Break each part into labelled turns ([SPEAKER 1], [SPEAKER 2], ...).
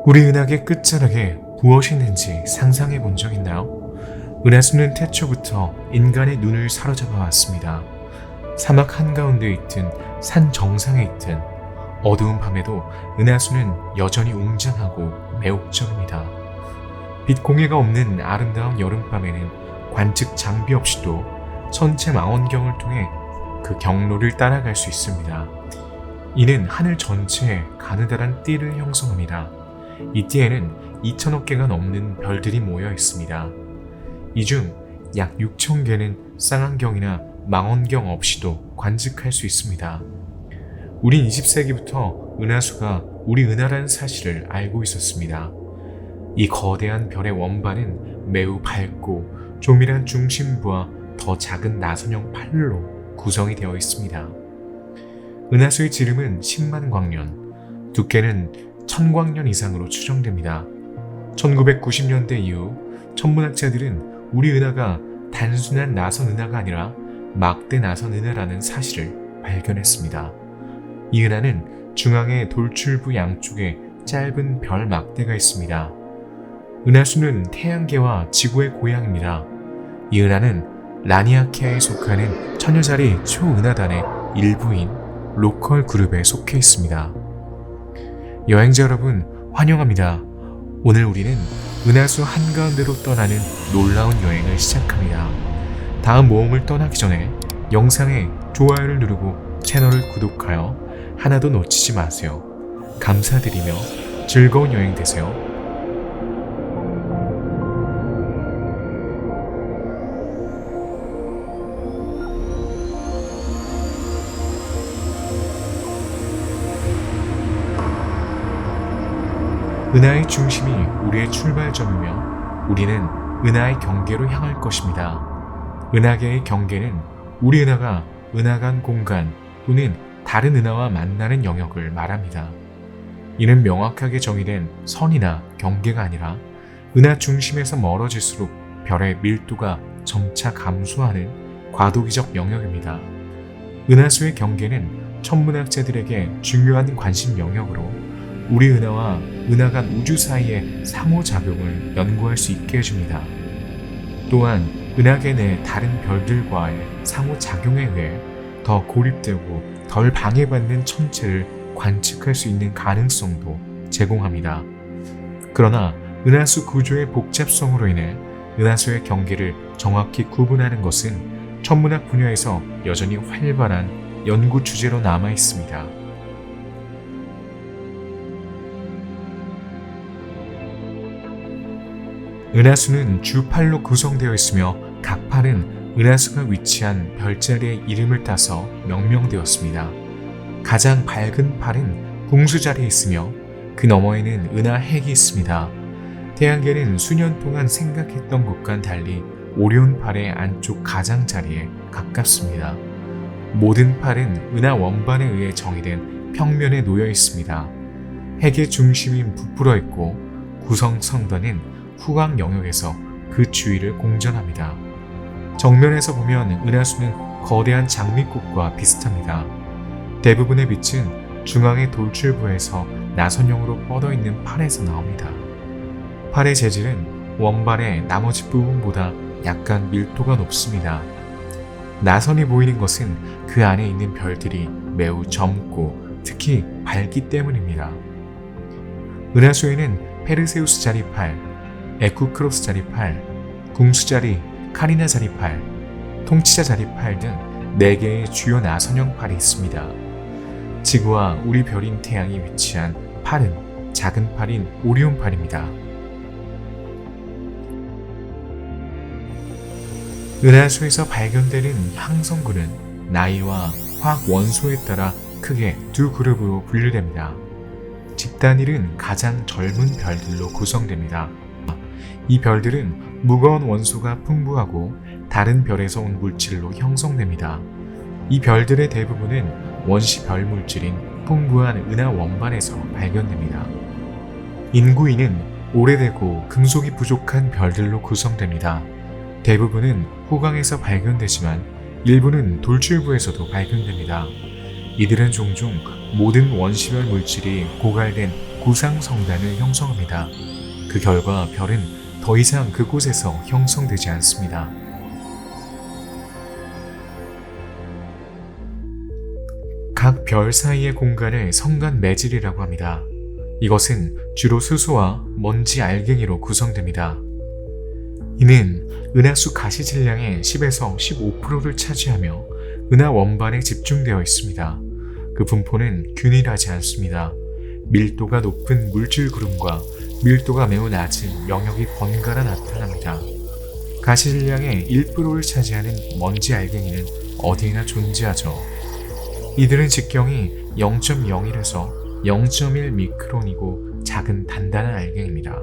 [SPEAKER 1] 우리 은하계 끝자락에 무엇이 있는지 상상해 본 적 있나요? 은하수는 태초부터 인간의 눈을 사로잡아 왔습니다. 사막 한가운데 있든 산 정상에 있든 어두운 밤에도 은하수는 여전히 웅장하고 매혹적입니다. 빛 공해가 없는 아름다운 여름밤에는 관측 장비 없이도 천체 망원경을 통해 그 경로를 따라갈 수 있습니다. 이는 하늘 전체에 가느다란 띠를 형성합니다. 이 띠에는 2천억 개가 넘는 별들이 모여 있습니다. 이 중 약 6천 개는 쌍안경이나 망원경 없이도 관측할 수 있습니다. 우린 20세기부터 은하수가 우리 은하라는 사실을 알고 있었습니다. 이 거대한 별의 원반은 매우 밝고 조밀한 중심부와 더 작은 나선형 팔로 구성이 되어 있습니다. 은하수의 지름은 10만 광년, 두께는 1000광년 이상으로 추정됩니다. 1990년대 이후 천문학자들은 우리 은하가 단순한 나선 은하가 아니라 막대 나선 은하라는 사실을 발견했습니다. 이 은하는 중앙에 돌출부 양쪽에 짧은 별 막대가 있습니다. 은하수는 태양계와 지구의 고향입니다. 이 은하는 라니아키아에 속하는 천여자리 초은하단의 일부인 로컬 그룹에 속해 있습니다. 여행자 여러분, 환영합니다. 오늘 우리는 은하수 한가운데로 떠나는 놀라운 여행을 시작합니다. 다음 모험을 떠나기 전에 영상에 좋아요를 누르고 채널을 구독하여 하나도 놓치지 마세요. 감사드리며 즐거운 여행 되세요. 은하의 중심이 우리의 출발점이며 우리는 은하의 경계로 향할 것입니다. 은하계의 경계는 우리 은하가 은하 간 공간 또는 다른 은하와 만나는 영역을 말합니다. 이는 명확하게 정의된 선이나 경계가 아니라 은하 중심에서 멀어질수록 별의 밀도가 점차 감소하는 과도기적 영역입니다. 은하수의 경계는 천문학자들에게 중요한 관심 영역으로 우리 은하와 은하 간 우주 사이의 상호작용을 연구할 수 있게 해줍니다. 또한 은하계 내 다른 별들과의 상호작용에 의해 더 고립되고 덜 방해받는 천체를 관측할 수 있는 가능성도 제공합니다. 그러나 은하수 구조의 복잡성으로 인해 은하수의 경계를 정확히 구분하는 것은 천문학 분야에서 여전히 활발한 연구 주제로 남아 있습니다. 은하수는 주 8로 구성되어 있으며 각 팔은 은하수가 위치한 별자리의 이름을 따서 명명되었습니다. 가장 밝은 팔은 궁수 자리에 있으며 그 너머에는 은하 핵이 있습니다. 태양계는 수년 동안 생각했던 것과는 달리 오리온 팔의 안쪽 가장자리에 가깝습니다. 모든 팔은 은하 원반에 의해 정의된 평면에 놓여 있습니다. 핵의 중심이 부풀어 있고 구성 성단은 후광 영역에서 그 주위를 공전합니다. 정면에서 보면 은하수는 거대한 장미꽃과 비슷합니다. 대부분의 빛은 중앙의 돌출부에서 나선형으로 뻗어있는 팔에서 나옵니다. 팔의 재질은 원반의 나머지 부분보다 약간 밀도가 높습니다. 나선이 보이는 것은 그 안에 있는 별들이 매우 젊고 특히 밝기 때문입니다. 은하수에는 페르세우스 자리 팔, 에쿠크로스 자리 팔, 궁수 자리, 카리나 자리 팔, 통치자 자리 팔 등 4개의 주요 나선형 팔이 있습니다. 지구와 우리 별인 태양이 위치한 팔은 작은 팔인 오리온 팔입니다. 은하수에서 발견되는 항성구는 나이와 화학 원소에 따라 크게 두 그룹으로 분류됩니다. 집단일은 가장 젊은 별들로 구성됩니다. 이 별들은 무거운 원소가 풍부하고 다른 별에서 온 물질로 형성됩니다. 이 별들의 대부분은 원시 별 물질인 풍부한 은하 원반에서 발견됩니다. 인구위는 오래되고 금속이 부족한 별들로 구성됩니다. 대부분은 후광에서 발견되지만 일부는 돌출부에서도 발견됩니다. 이들은 종종 모든 원시별 물질이 고갈된 구상성단을 형성합니다. 그 결과 별은 더 이상 그곳에서 형성되지 않습니다. 각 별 사이의 공간을 성간 매질이라고 합니다. 이것은 주로 수소와 먼지 알갱이로 구성됩니다. 이는 은하수 가시 질량의 10에서 15%를 차지하며 은하 원반에 집중되어 있습니다. 그 분포는 균일하지 않습니다. 밀도가 높은 물질 구름과 밀도가 매우 낮은 영역이 번갈아 나타납니다. 가시 질량의 1%를 차지하는 먼지 알갱이는 어디에나 존재하죠. 이들은 직경이 0.01에서 0.1 미크론이고 작은 단단한 알갱이입니다.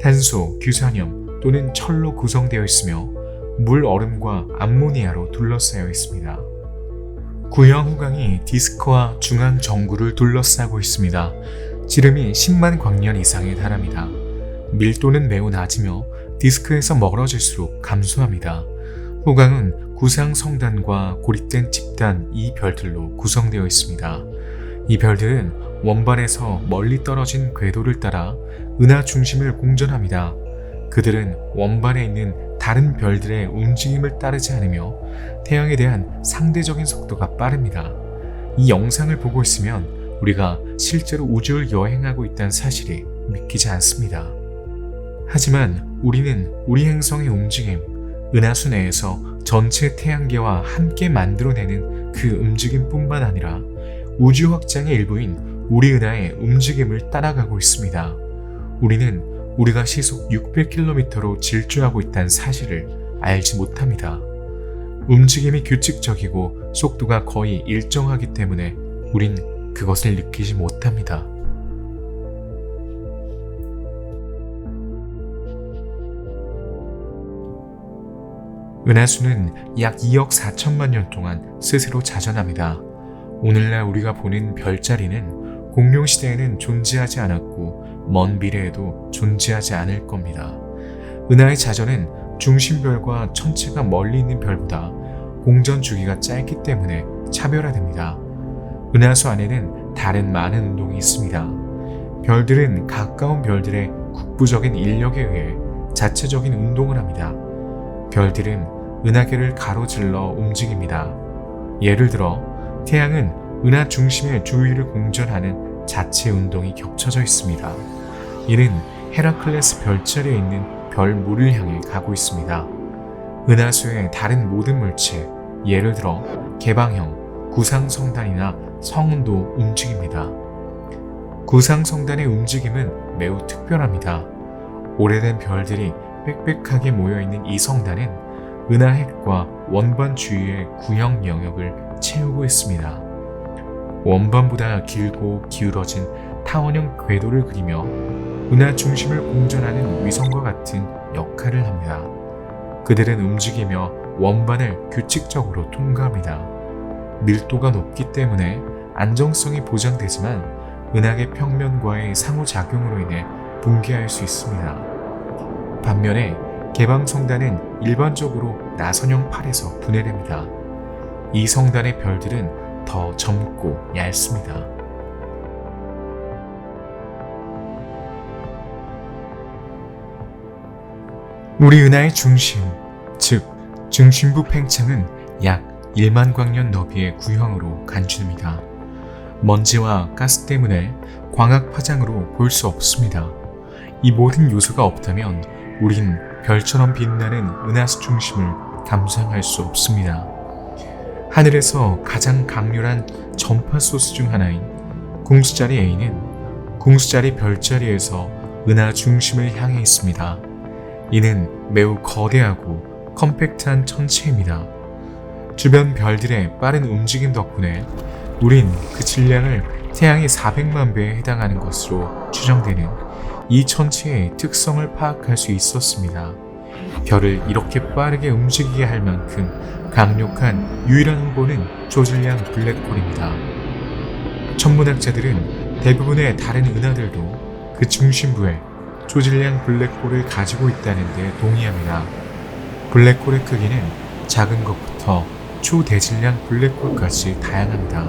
[SPEAKER 1] 탄소, 규산염 또는 철로 구성되어 있으며 물 얼음과 암모니아로 둘러싸여 있습니다. 구형 후광이 디스크와 중앙 정구를 둘러싸고 있습니다. 지름이 10만 광년 이상에 달합니다. 밀도는 매우 낮으며 디스크에서 멀어질수록 감소합니다. 후광은 구상성단과 고립된 집단 이 별들로 구성되어 있습니다. 이 별들은 원반에서 멀리 떨어진 궤도를 따라 은하 중심을 공전합니다. 그들은 원반에 있는 다른 별들의 움직임을 따르지 않으며 태양에 대한 상대적인 속도가 빠릅니다. 이 영상을 보고 있으면 우리가 실제로 우주를 여행하고 있다는 사실이 믿기지 않습니다. 하지만 우리는 우리 행성의 움직임, 은하수 내에서 전체 태양계와 함께 만들어내는 그 움직임뿐만 아니라 우주 확장의 일부인 우리 은하의 움직임을 따라가고 있습니다. 우리는 우리가 시속 600km로 질주하고 있다는 사실을 알지 못합니다. 움직임이 규칙적이고 속도가 거의 일정하기 때문에 우린 그것을 느끼지 못합니다. 은하수는 약 2억 4천만 년 동안 스스로 자전합니다. 오늘날 우리가 보는 별자리는 공룡 시대에는 존재하지 않았고 먼 미래에도 존재하지 않을 겁니다. 은하의 자전은 중심별과 천체가 멀리 있는 별보다 공전 주기가 짧기 때문에 차별화됩니다. 은하수 안에는 다른 많은 운동이 있습니다. 별들은 가까운 별들의 국부적인 인력에 의해 자체적인 운동을 합니다. 별들은 은하계를 가로질러 움직입니다. 예를 들어 태양은 은하 중심의 주위를 공전하는 자체 운동이 겹쳐져 있습니다. 이는 헤라클레스 별자리에 있는 별물을 향해 가고 있습니다. 은하수의 다른 모든 물체, 예를 들어 개방형, 구상성단이나 성운도 움직입니다. 구상성단의 움직임은 매우 특별합니다. 오래된 별들이 빽빽하게 모여있는 이 성단은 은하핵과 원반 주위의 구형 영역을 채우고 있습니다. 원반보다 길고 기울어진 타원형 궤도를 그리며 은하 중심을 공전하는 위성과 같은 역할을 합니다. 그들은 움직이며 원반을 규칙적으로 통과합니다. 밀도가 높기 때문에 안정성이 보장되지만 은하계 평면과의 상호작용으로 인해 붕괴할 수 있습니다. 반면에 개방성단은 일반적으로 나선형 팔에서 분해됩니다. 이 성단의 별들은 더 젊고 얇습니다. 우리 은하의 중심, 즉 중심부 팽창은 약 1만 광년 너비의 구형으로 간주됩니다. 먼지와 가스 때문에 광학 파장으로 볼 수 없습니다. 이 모든 요소가 없다면 우린 별처럼 빛나는 은하수 중심을 감상할 수 없습니다. 하늘에서 가장 강렬한 전파 소스 중 하나인 궁수자리 A는 궁수자리 별자리에서 은하 중심을 향해 있습니다. 이는 매우 거대하고 컴팩트한 천체입니다. 주변 별들의 빠른 움직임 덕분에 우린 그 질량을 태양의 400만 배에 해당하는 것으로 추정되는 이 천체의 특성을 파악할 수 있었습니다. 별을 이렇게 빠르게 움직이게 할 만큼 강력한 유일한 후보는 초질량 블랙홀입니다. 천문학자들은 대부분의 다른 은하들도 그 중심부에 초질량 블랙홀을 가지고 있다는 데 동의합니다. 블랙홀의 크기는 작은 것부터 초대질량 블랙홀까지 다양합니다.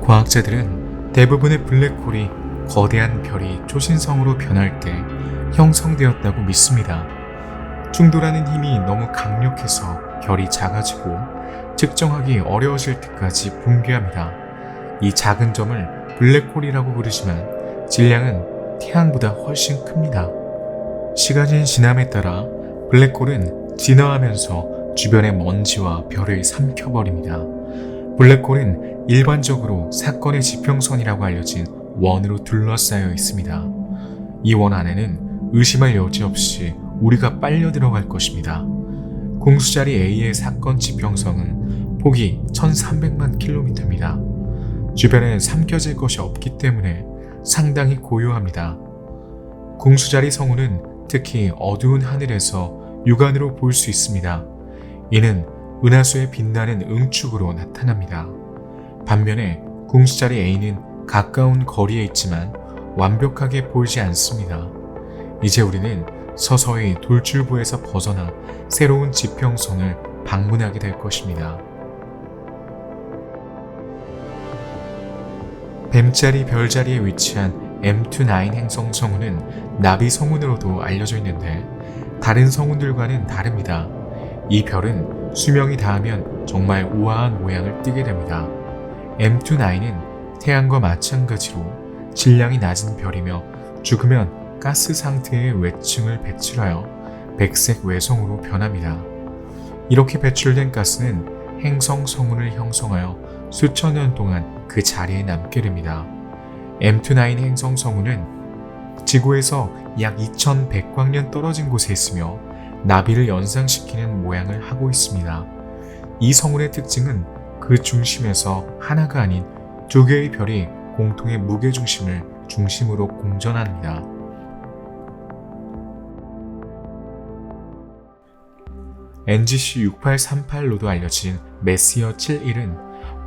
[SPEAKER 1] 과학자들은 대부분의 블랙홀이 거대한 별이 초신성으로 변할 때 형성되었다고 믿습니다. 충돌하는 힘이 너무 강력해서 별이 작아지고 측정하기 어려워질 때까지 붕괴합니다. 이 작은 점을 블랙홀이라고 부르지만 질량은 태양보다 훨씬 큽니다. 시간이 지남에 따라 블랙홀은 진화하면서 주변의 먼지와 별을 삼켜버립니다. 블랙홀은 일반적으로 사건의 지평선이라고 알려진 원으로 둘러싸여 있습니다. 이 원 안에는 의심할 여지 없이 우리가 빨려 들어갈 것입니다. 공수자리 A의 사건 지평선은 폭이 1300만 킬로미터입니다. 주변에 삼켜질 것이 없기 때문에 상당히 고요합니다. 공수자리 성운은 특히 어두운 하늘에서 육안으로 볼 수 있습니다. 이는 은하수의 빛나는 응축으로 나타납니다. 반면에 공수자리 A는 가까운 거리에 있지만 완벽하게 보이지 않습니다. 이제 우리는 서서히 돌출부에서 벗어나 새로운 지평선을 방문하게 될 것입니다. 뱀자리 별자리에 위치한 M29 행성 성운은 나비 성운으로도 알려져 있는데 다른 성운들과는 다릅니다. 이 별은 수명이 닿으면 정말 우아한 모양을 띠게 됩니다. M29는 태양과 마찬가지로 질량이 낮은 별이며 죽으면 가스 상태의 외층을 배출하여 백색 외성으로 변합니다. 이렇게 배출된 가스는 행성 성운을 형성하여 수천 년 동안 그 자리에 남게 됩니다. M29 행성 성운은 지구에서 약 2100광년 떨어진 곳에 있으며 나비를 연상시키는 모양을 하고 있습니다. 이 성운의 특징은 그 중심에서 하나가 아닌 두 개의 별이 공통의 무게중심을 중심으로 공전합니다. NGC 6838로도 알려진 메시어 71은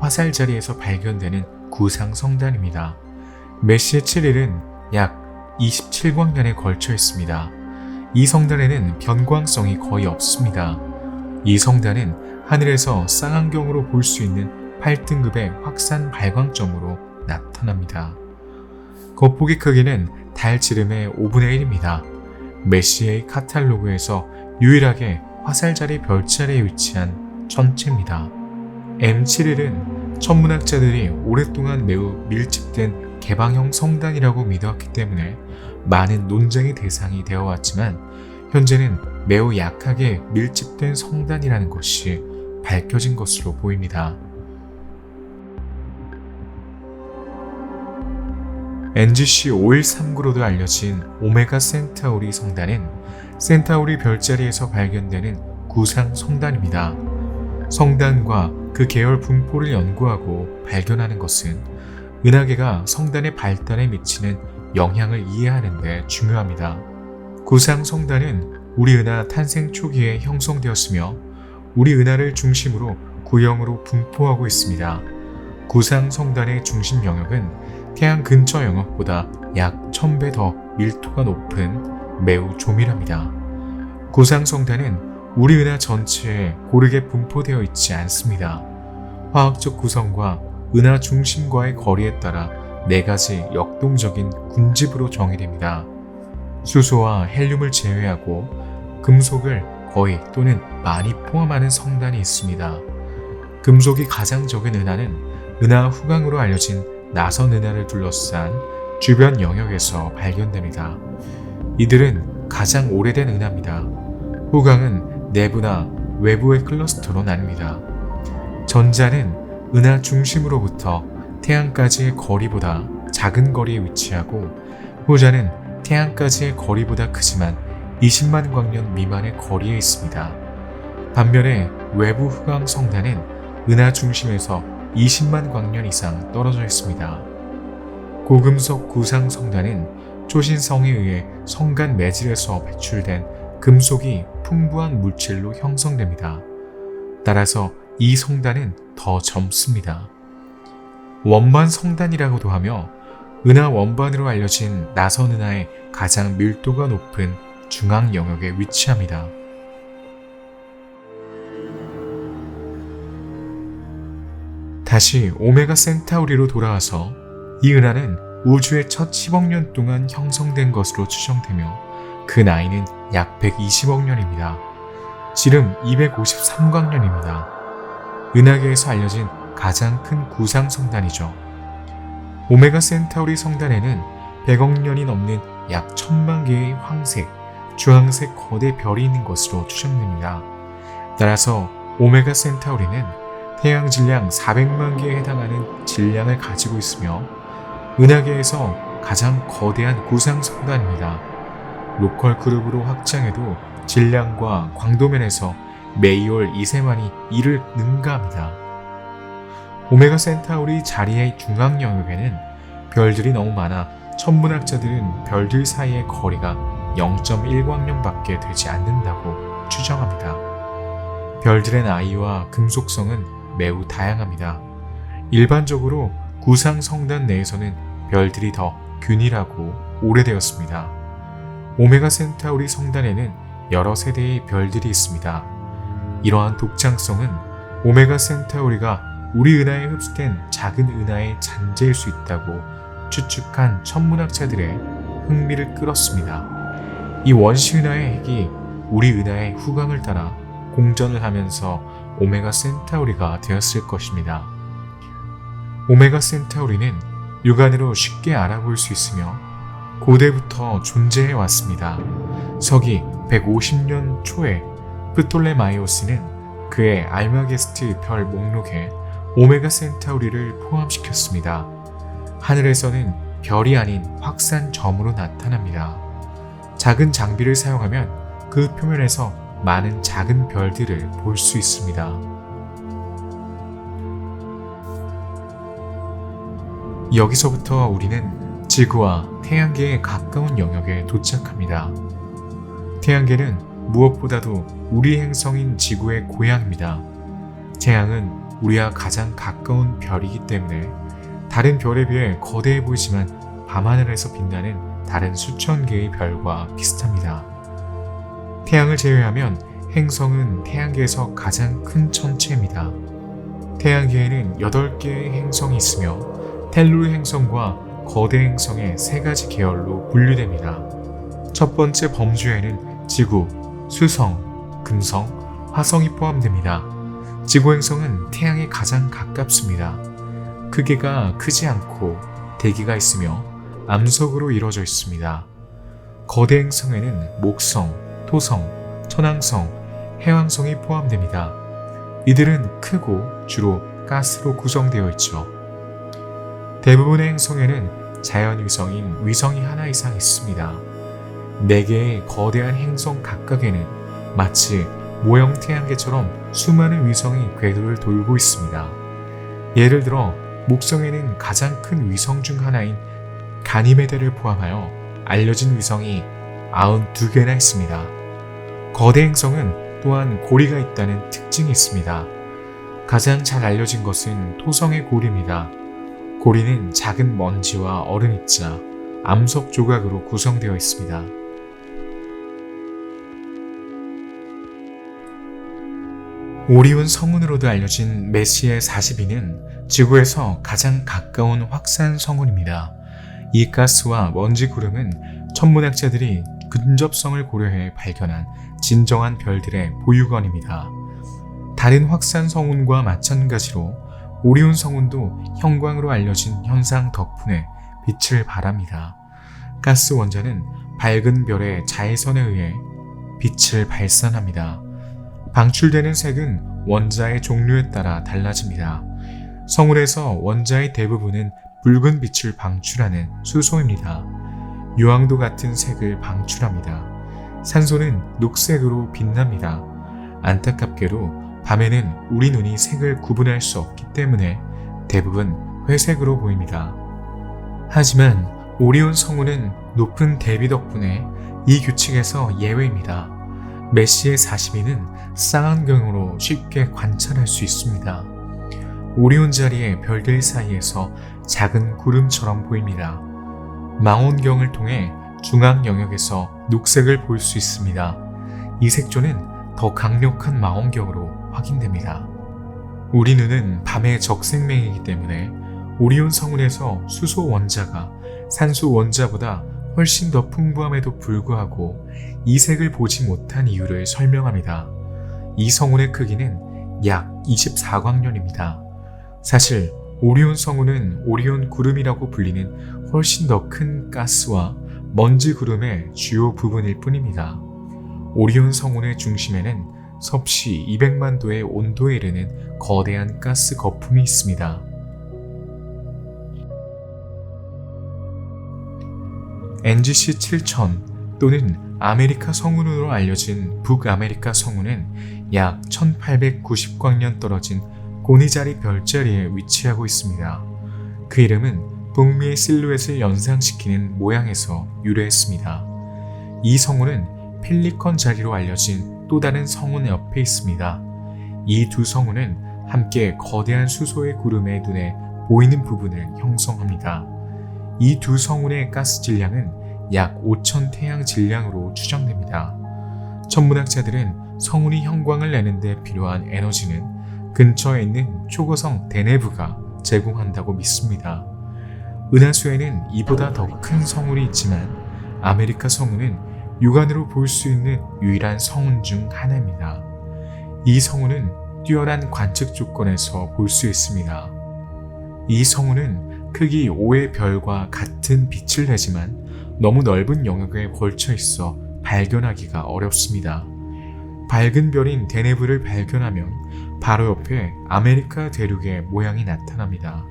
[SPEAKER 1] 화살 자리에서 발견되는 구상 성단입니다. 메시어 71은 약 27광년에 걸쳐 있습니다. 이 성단에는 변광성이 거의 없습니다. 이 성단은 하늘에서 쌍안경으로 볼 수 있는 8등급의 확산 발광점으로 나타납니다. 겉보기 크기는 달 지름의 5분의 1입니다. 메시의 카탈로그에서 유일하게 화살자리 별자리에 위치한 천체입니다. M71은 천문학자들이 오랫동안 매우 밀집된 개방형 성단이라고 믿어왔기 때문에 많은 논쟁의 대상이 되어왔지만 현재는 매우 약하게 밀집된 성단이라는 것이 밝혀진 것으로 보입니다. NGC 5139로도 알려진 오메가 센타우리 성단은 센타우리 별자리에서 발견되는 구상 성단입니다. 성단과 그 계열 분포를 연구하고 발견하는 것은 은하계가 성단의 발달에 미치는 영향을 이해하는 데 중요합니다. 구상 성단은 우리 은하 탄생 초기에 형성되었으며 우리 은하를 중심으로 구형으로 분포하고 있습니다. 구상 성단의 중심 영역은 태양 근처 영역보다 약 1000배 더 밀도가 높은 매우 조밀합니다. 구상 성단은 우리 은하 전체에 고르게 분포되어 있지 않습니다. 화학적 구성과 은하 중심과의 거리에 따라 4가지 역동적인 군집으로 정의됩니다. 수소와 헬륨을 제외하고 금속을 거의 또는 많이 포함하는 성단이 있습니다. 금속이 가장 적은 은하는 은하 후광으로 알려진 나선 은하를 둘러싼 주변 영역에서 발견됩니다. 이들은 가장 오래된 은하입니다. 후광은 내부나 외부의 클러스터로 나뉩니다. 전자는 은하 중심으로부터 태양까지의 거리보다 작은 거리에 위치하고 후자는 태양까지의 거리보다 크지만 20만 광년 미만의 거리에 있습니다. 반면에 외부 후광 성단은 은하 중심에서 20만 광년 이상 떨어져 있습니다. 고금속 구상 성단은 초신성에 의해 성간 매질에서 배출된 금속이 풍부한 물질로 형성됩니다. 따라서 이 성단은 더 젊습니다. 원반 성단이라고도 하며 은하 원반으로 알려진 나선 은하의 가장 밀도가 높은 중앙 영역에 위치합니다. 다시 오메가 센타우리로 돌아와서 이 은하는 우주의 첫 10억 년 동안 형성된 것으로 추정되며 그 나이는 약 120억 년입니다. 지름 253광년입니다. 은하계에서 알려진 가장 큰 구상 성단이죠. 오메가 센타우리 성단에는 100억 년이 넘는 약 1000만 개의 황색, 주황색 거대 별이 있는 것으로 추정됩니다. 따라서 오메가 센타우리는 태양 질량 400만 개에 해당하는 질량을 가지고 있으며 은하계에서 가장 거대한 구상 성단입니다. 로컬 그룹으로 확장해도 질량과 광도면에서 매이올 2세만이 이를 능가합니다. 오메가 센타우리 자리의 중앙 영역에는 별들이 너무 많아 천문학자들은 별들 사이의 거리가 0.1광년밖에 되지 않는다고 추정합니다. 별들의 나이와 금속성은 매우 다양합니다. 일반적으로 구상 성단 내에서는 별들이 더 균일하고 오래되었습니다. 오메가 센타우리 성단에는 여러 세대의 별들이 있습니다. 이러한 독창성은 오메가 센타우리가 우리 은하에 흡수된 작은 은하의 잔재일 수 있다고 추측한 천문학자들의 흥미를 끌었습니다. 이 원시 은하의 핵이 우리 은하의 후광을 따라 공전을 하면서 오메가 센타우리가 되었을 것입니다. 오메가 센타우리는 육안으로 쉽게 알아볼 수 있으며 고대부터 존재해 왔습니다. 서기 150년 초에 프톨레마이오스는 그의 알마게스트 별 목록에 오메가 센타우리를 포함시켰습니다. 하늘에서는 별이 아닌 확산점으로 나타납니다. 작은 장비를 사용하면 그 표면에서 많은 작은 별들을 볼 수 있습니다. 여기서부터 우리는 지구와 태양계에 가까운 영역에 도착합니다. 태양계는 무엇보다도 우리 행성인 지구의 고향입니다. 태양은 우리와 가장 가까운 별이기 때문에 다른 별에 비해 거대해 보이지만 밤하늘에서 빛나는 다른 수천 개의 별과 비슷합니다. 태양을 제외하면 행성은 태양계에서 가장 큰 천체입니다. 태양계에는 8개의 행성이 있으며 텔루르 행성과 거대 행성의 3가지 계열로 분류됩니다. 첫 번째 범주에는 지구, 수성, 금성, 화성이 포함됩니다. 지구 행성은 태양에 가장 가깝습니다. 크기가 크지 않고 대기가 있으며 암석으로 이루어져 있습니다. 거대 행성에는 목성, 토성, 천왕성, 해왕성이 포함됩니다. 이들은 크고 주로 가스로 구성되어 있죠. 대부분의 행성에는 자연위성인 위성이 하나 이상 있습니다. 4개의 거대한 행성 각각에는 마치 모형 태양계처럼 수많은 위성이 궤도를 돌고 있습니다. 예를 들어 목성에는 가장 큰 위성 중 하나인 가니메데를 포함하여 알려진 위성이 92개나 있습니다. 거대 행성은 또한 고리가 있다는 특징이 있습니다. 가장 잘 알려진 것은 토성의 고리입니다. 고리는 작은 먼지와 얼음 입자, 암석 조각으로 구성되어 있습니다. 오리온 성운으로도 알려진 메시의 42는 지구에서 가장 가까운 확산 성운입니다. 이 가스와 먼지 구름은 천문학자들이 근접성을 고려해 발견한 진정한 별들의 보유권입니다. 다른 확산 성운과 마찬가지로 오리온 성운도 형광으로 알려진 현상 덕분에 빛을 발합니다. 가스 원자는 밝은 별의 자외선에 의해 빛을 발산합니다. 방출되는 색은 원자의 종류에 따라 달라집니다. 성운에서 원자의 대부분은 붉은 빛을 방출하는 수소입니다. 유황도 같은 색을 방출합니다. 산소는 녹색으로 빛납니다. 안타깝게도 밤에는 우리 눈이 색을 구분할 수 없기 때문에 대부분 회색으로 보입니다. 하지만 오리온 성운은 높은 대비 덕분에 이 규칙에서 예외입니다. 메시의 42는 쌍안경으로 쉽게 관찰할 수 있습니다. 오리온 자리의 별들 사이에서 작은 구름처럼 보입니다. 망원경을 통해 중앙 영역에서 녹색을 볼 수 있습니다. 이 색조는 더 강력한 망원경으로 확인됩니다. 우리 눈은 밤의 적생맹이기 때문에 오리온 성운에서 수소 원자가 산소 원자보다 훨씬 더 풍부함에도 불구하고 이색을 보지 못한 이유를 설명합니다. 이 성운의 크기는 약 24광년입니다. 사실 오리온 성운은 오리온 구름이라고 불리는 훨씬 더 큰 가스와 먼지 구름의 주요 부분일 뿐입니다. 오리온 성운의 중심에는 섭씨 200만 도의 온도에 이르는 거대한 가스 거품이 있습니다. NGC 7000 또는 아메리카 성운으로 알려진 북아메리카 성운은 약 1890광년 떨어진 고니자리 별자리에 위치하고 있습니다. 그 이름은 북미의 실루엣을 연상시키는 모양에서 유래했습니다. 이 성운은 펠리컨 자리로 알려진 또 다른 성운 옆에 있습니다. 이 두 성운은 함께 거대한 수소의 구름의 눈에 보이는 부분을 형성합니다. 이 두 성운의 가스 질량은 약 5,000 태양 질량으로 추정됩니다. 천문학자들은 성운이 형광을 내는 데 필요한 에너지는 근처에 있는 초고성 대내부가 제공한다고 믿습니다. 은하수에는 이보다 더 큰 성운이 있지만 아메리카 성운은 육안으로 볼 수 있는 유일한 성운 중 하나입니다. 이 성운은 뛰어난 관측 조건에서 볼 수 있습니다. 이 성운은 크기 5의 별과 같은 빛을 내지만 너무 넓은 영역에 걸쳐 있어 발견하기가 어렵습니다. 밝은 별인 대내부를 발견하면 바로 옆에 아메리카 대륙의 모양이 나타납니다.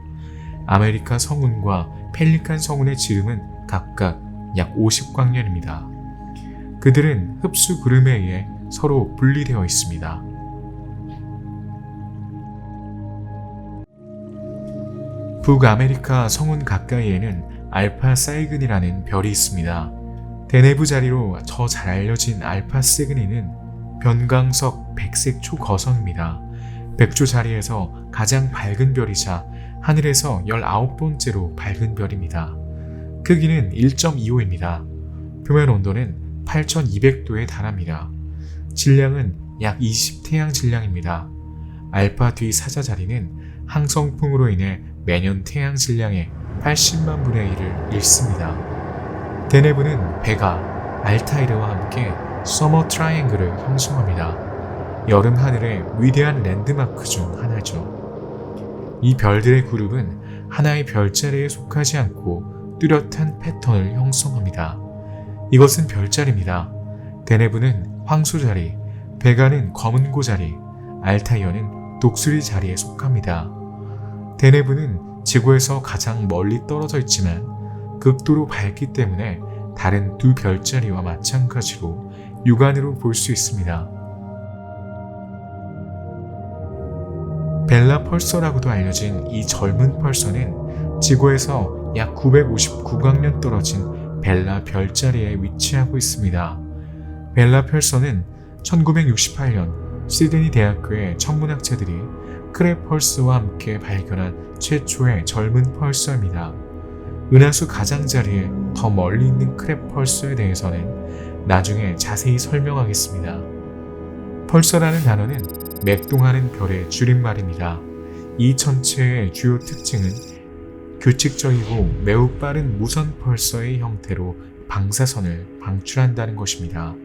[SPEAKER 1] 아메리카 성운과 펠리칸 성운의 지름은 각각 약 50광년입니다. 그들은 흡수 구름에 의해 서로 분리되어 있습니다. 북아메리카 성운 가까이에는 알파 사이그니라는 별이 있습니다. 대내부 자리로 더 잘 알려진 알파 세그니는 변광석 백색 초거성입니다. 백조 자리에서 가장 밝은 별이자 하늘에서 19번째로 밝은 별입니다. 크기는 1.25입니다. 표면 온도는 8200도에 달합니다. 질량은 약 20태양 질량입니다. 알파 뒤 사자 자리는 항성풍으로 인해 매년 태양 질량의 80만 분의 1을 잃습니다. 대내부는 베가, 알타이르와 함께 서머 트라이앵글을 형성합니다. 여름 하늘의 위대한 랜드마크 중 하나죠. 이 별들의 그룹은 하나의 별자리에 속하지 않고 뚜렷한 패턴을 형성합니다. 이것은 별자리입니다. 대내부는 황소자리, 베가는 검은고 자리, 알타이어는 독수리 자리에 속합니다. 대내부는 지구에서 가장 멀리 떨어져 있지만 극도로 밝기 때문에 다른 두 별자리와 마찬가지로 육안으로 볼 수 있습니다. 벨라 펄서라고도 알려진 이 젊은 펄서는 지구에서 약 959광년 떨어진 벨라 별자리에 위치하고 있습니다. 벨라 펄서는 1968년 시드니 대학교의 천문학자들이 크랩 펄스와 함께 발견한 최초의 젊은 펄서입니다. 은하수 가장자리에 더 멀리 있는 크랩 펄서에 대해서는 나중에 자세히 설명하겠습니다. 펄서라는 단어는 맥동하는 별의 줄임말입니다. 이 천체의 주요 특징은 규칙적이고 매우 빠른 무선 펄서의 형태로 방사선을 방출한다는 것입니다.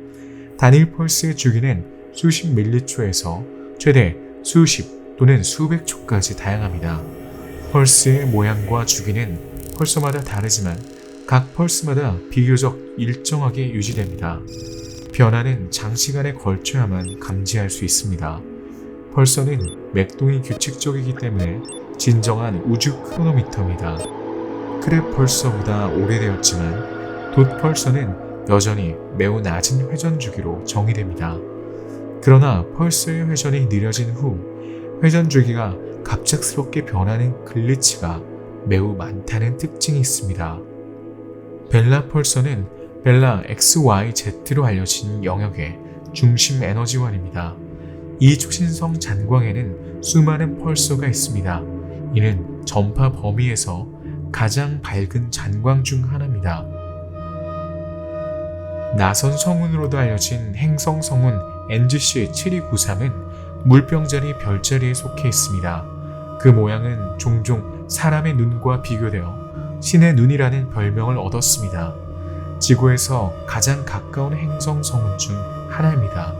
[SPEAKER 1] 단일 펄스의 주기는 수십 밀리초에서 최대 수십 또는 수백 초까지 다양합니다. 펄스의 모양과 주기는 펄서마다 다르지만 각 펄스마다 비교적 일정하게 유지됩니다. 변화는 장시간에 걸쳐야만 감지할 수 있습니다. 펄서는 맥동이 규칙적이기 때문에 진정한 우주 크로노미터입니다. 크랩 펄서보다 오래되었지만 돛 펄서는 여전히 매우 낮은 회전 주기로 정의됩니다. 그러나 펄서의 회전이 느려진 후 회전 주기가 갑작스럽게 변하는 글리치가 매우 많다는 특징이 있습니다. 벨라 펄서는 벨라 XYZ로 알려진 영역의 중심 에너지원입니다. 이 초신성 잔광에는 수많은 펄서가 있습니다. 이는 전파 범위에서 가장 밝은 잔광 중 하나입니다. 나선 성운으로도 알려진 행성 성운 NGC 7293은 물병자리 별자리에 속해 있습니다. 그 모양은 종종 사람의 눈과 비교되어 신의 눈이라는 별명을 얻었습니다. 지구에서 가장 가까운 행성 성운 중 하나입니다.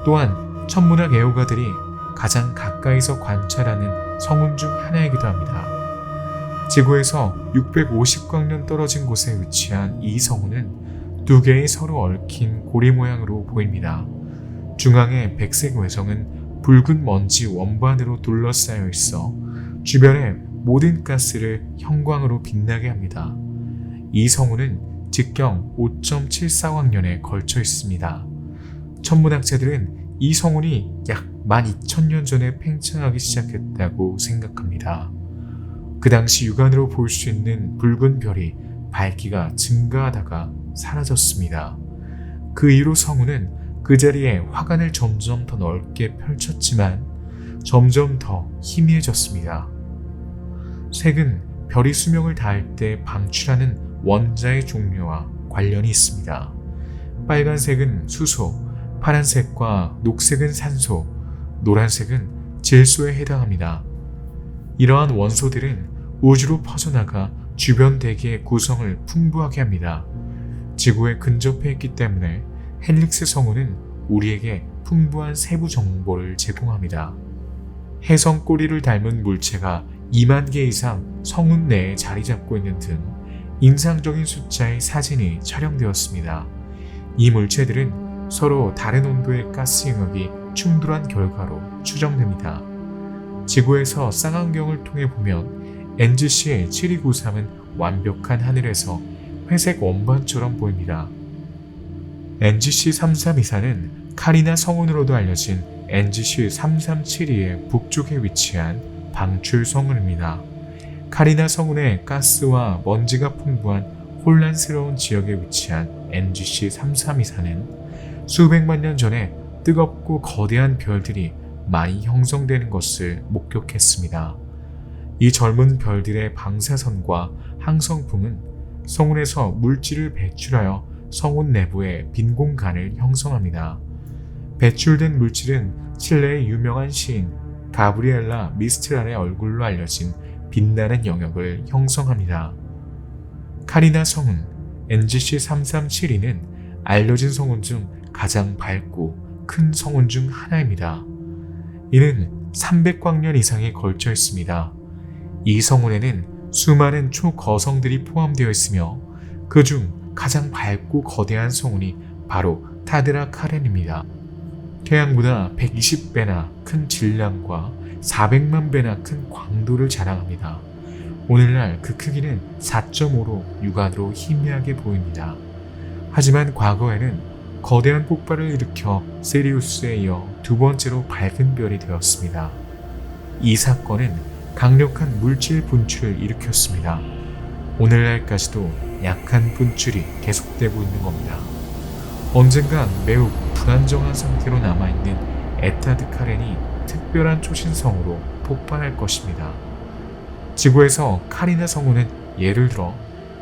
[SPEAKER 1] 또한 천문학 애호가들이 가장 가까이서 관찰하는 성운 중 하나이기도 합니다. 지구에서 650광년 떨어진 곳에 위치한 이 성운은 두 개의 서로 얽힌 고리 모양으로 보입니다. 중앙의 백색 외성은 붉은 먼지 원반으로 둘러싸여 있어 주변의 모든 가스를 형광으로 빛나게 합니다. 이 성운은 직경 5.74광년에 걸쳐 있습니다. 천문학자들은 이 성운이 약 12,000년 전에 팽창하기 시작했다고 생각합니다. 그 당시 육안으로 볼 수 있는 붉은 별이 밝기가 증가하다가 사라졌습니다. 그 이후 성운은 그 자리에 화관을 점점 더 넓게 펼쳤지만 점점 더 희미해졌습니다. 색은 별이 수명을 다할 때 방출하는 원자의 종류와 관련이 있습니다. 빨간색은 수소, 파란색과 녹색은 산소, 노란색은 질소에 해당합니다. 이러한 원소들은 우주로 퍼져나가 주변 대기의 구성을 풍부하게 합니다. 지구에 근접해 있기 때문에 헬릭스 성운은 우리에게 풍부한 세부 정보를 제공합니다. 해성 꼬리를 닮은 물체가 2만 개 이상 성운 내에 자리 잡고 있는 등 인상적인 숫자의 사진이 촬영되었습니다. 이 물체들은 서로 다른 온도의 가스 영역이 충돌한 결과로 추정됩니다. 지구에서 쌍안경을 통해 보면 NGC 7293은 완벽한 하늘에서 회색 원반처럼 보입니다. NGC 3324는 카리나 성운으로도 알려진 NGC 3372의 북쪽에 위치한 방출 성운입니다. 카리나 성운의 가스와 먼지가 풍부한 혼란스러운 지역에 위치한 NGC 3324는 수백만 년 전에 뜨겁고 거대한 별들이 많이 형성되는 것을 목격했습니다. 이 젊은 별들의 방사선과 항성풍은 성운에서 물질을 배출하여 성운 내부에 빈 공간을 형성합니다. 배출된 물질은 칠레의 유명한 시인 가브리엘라 미스트랄의 얼굴로 알려진 빛나는 영역을 형성합니다. 카리나 성운 NGC 3372는 알려진 성운 중 가장 밝고 큰 성운 중 하나입니다. 이는 300광년 이상에 걸쳐 있습니다. 이 성운에는 수많은 초거성들이 포함되어 있으며 그중 가장 밝고 거대한 성운이 바로 타드라 카렌입니다. 태양보다 120배나 큰 질량과 400만 배나 큰 광도를 자랑합니다. 오늘날 그 크기는 4.5로 육안으로 희미하게 보입니다. 하지만 과거에는 거대한 폭발을 일으켜 세리우스에 이어 두 번째로 밝은 별이 되었습니다. 이 사건은 강력한 물질 분출을 일으켰습니다. 오늘날까지도 약한 분출이 계속되고 있는 겁니다. 언젠간 매우 불안정한 상태로 남아있는 에타드 카렌이 특별한 초신성으로 폭발할 것입니다. 지구에서 카리나 성운은 예를 들어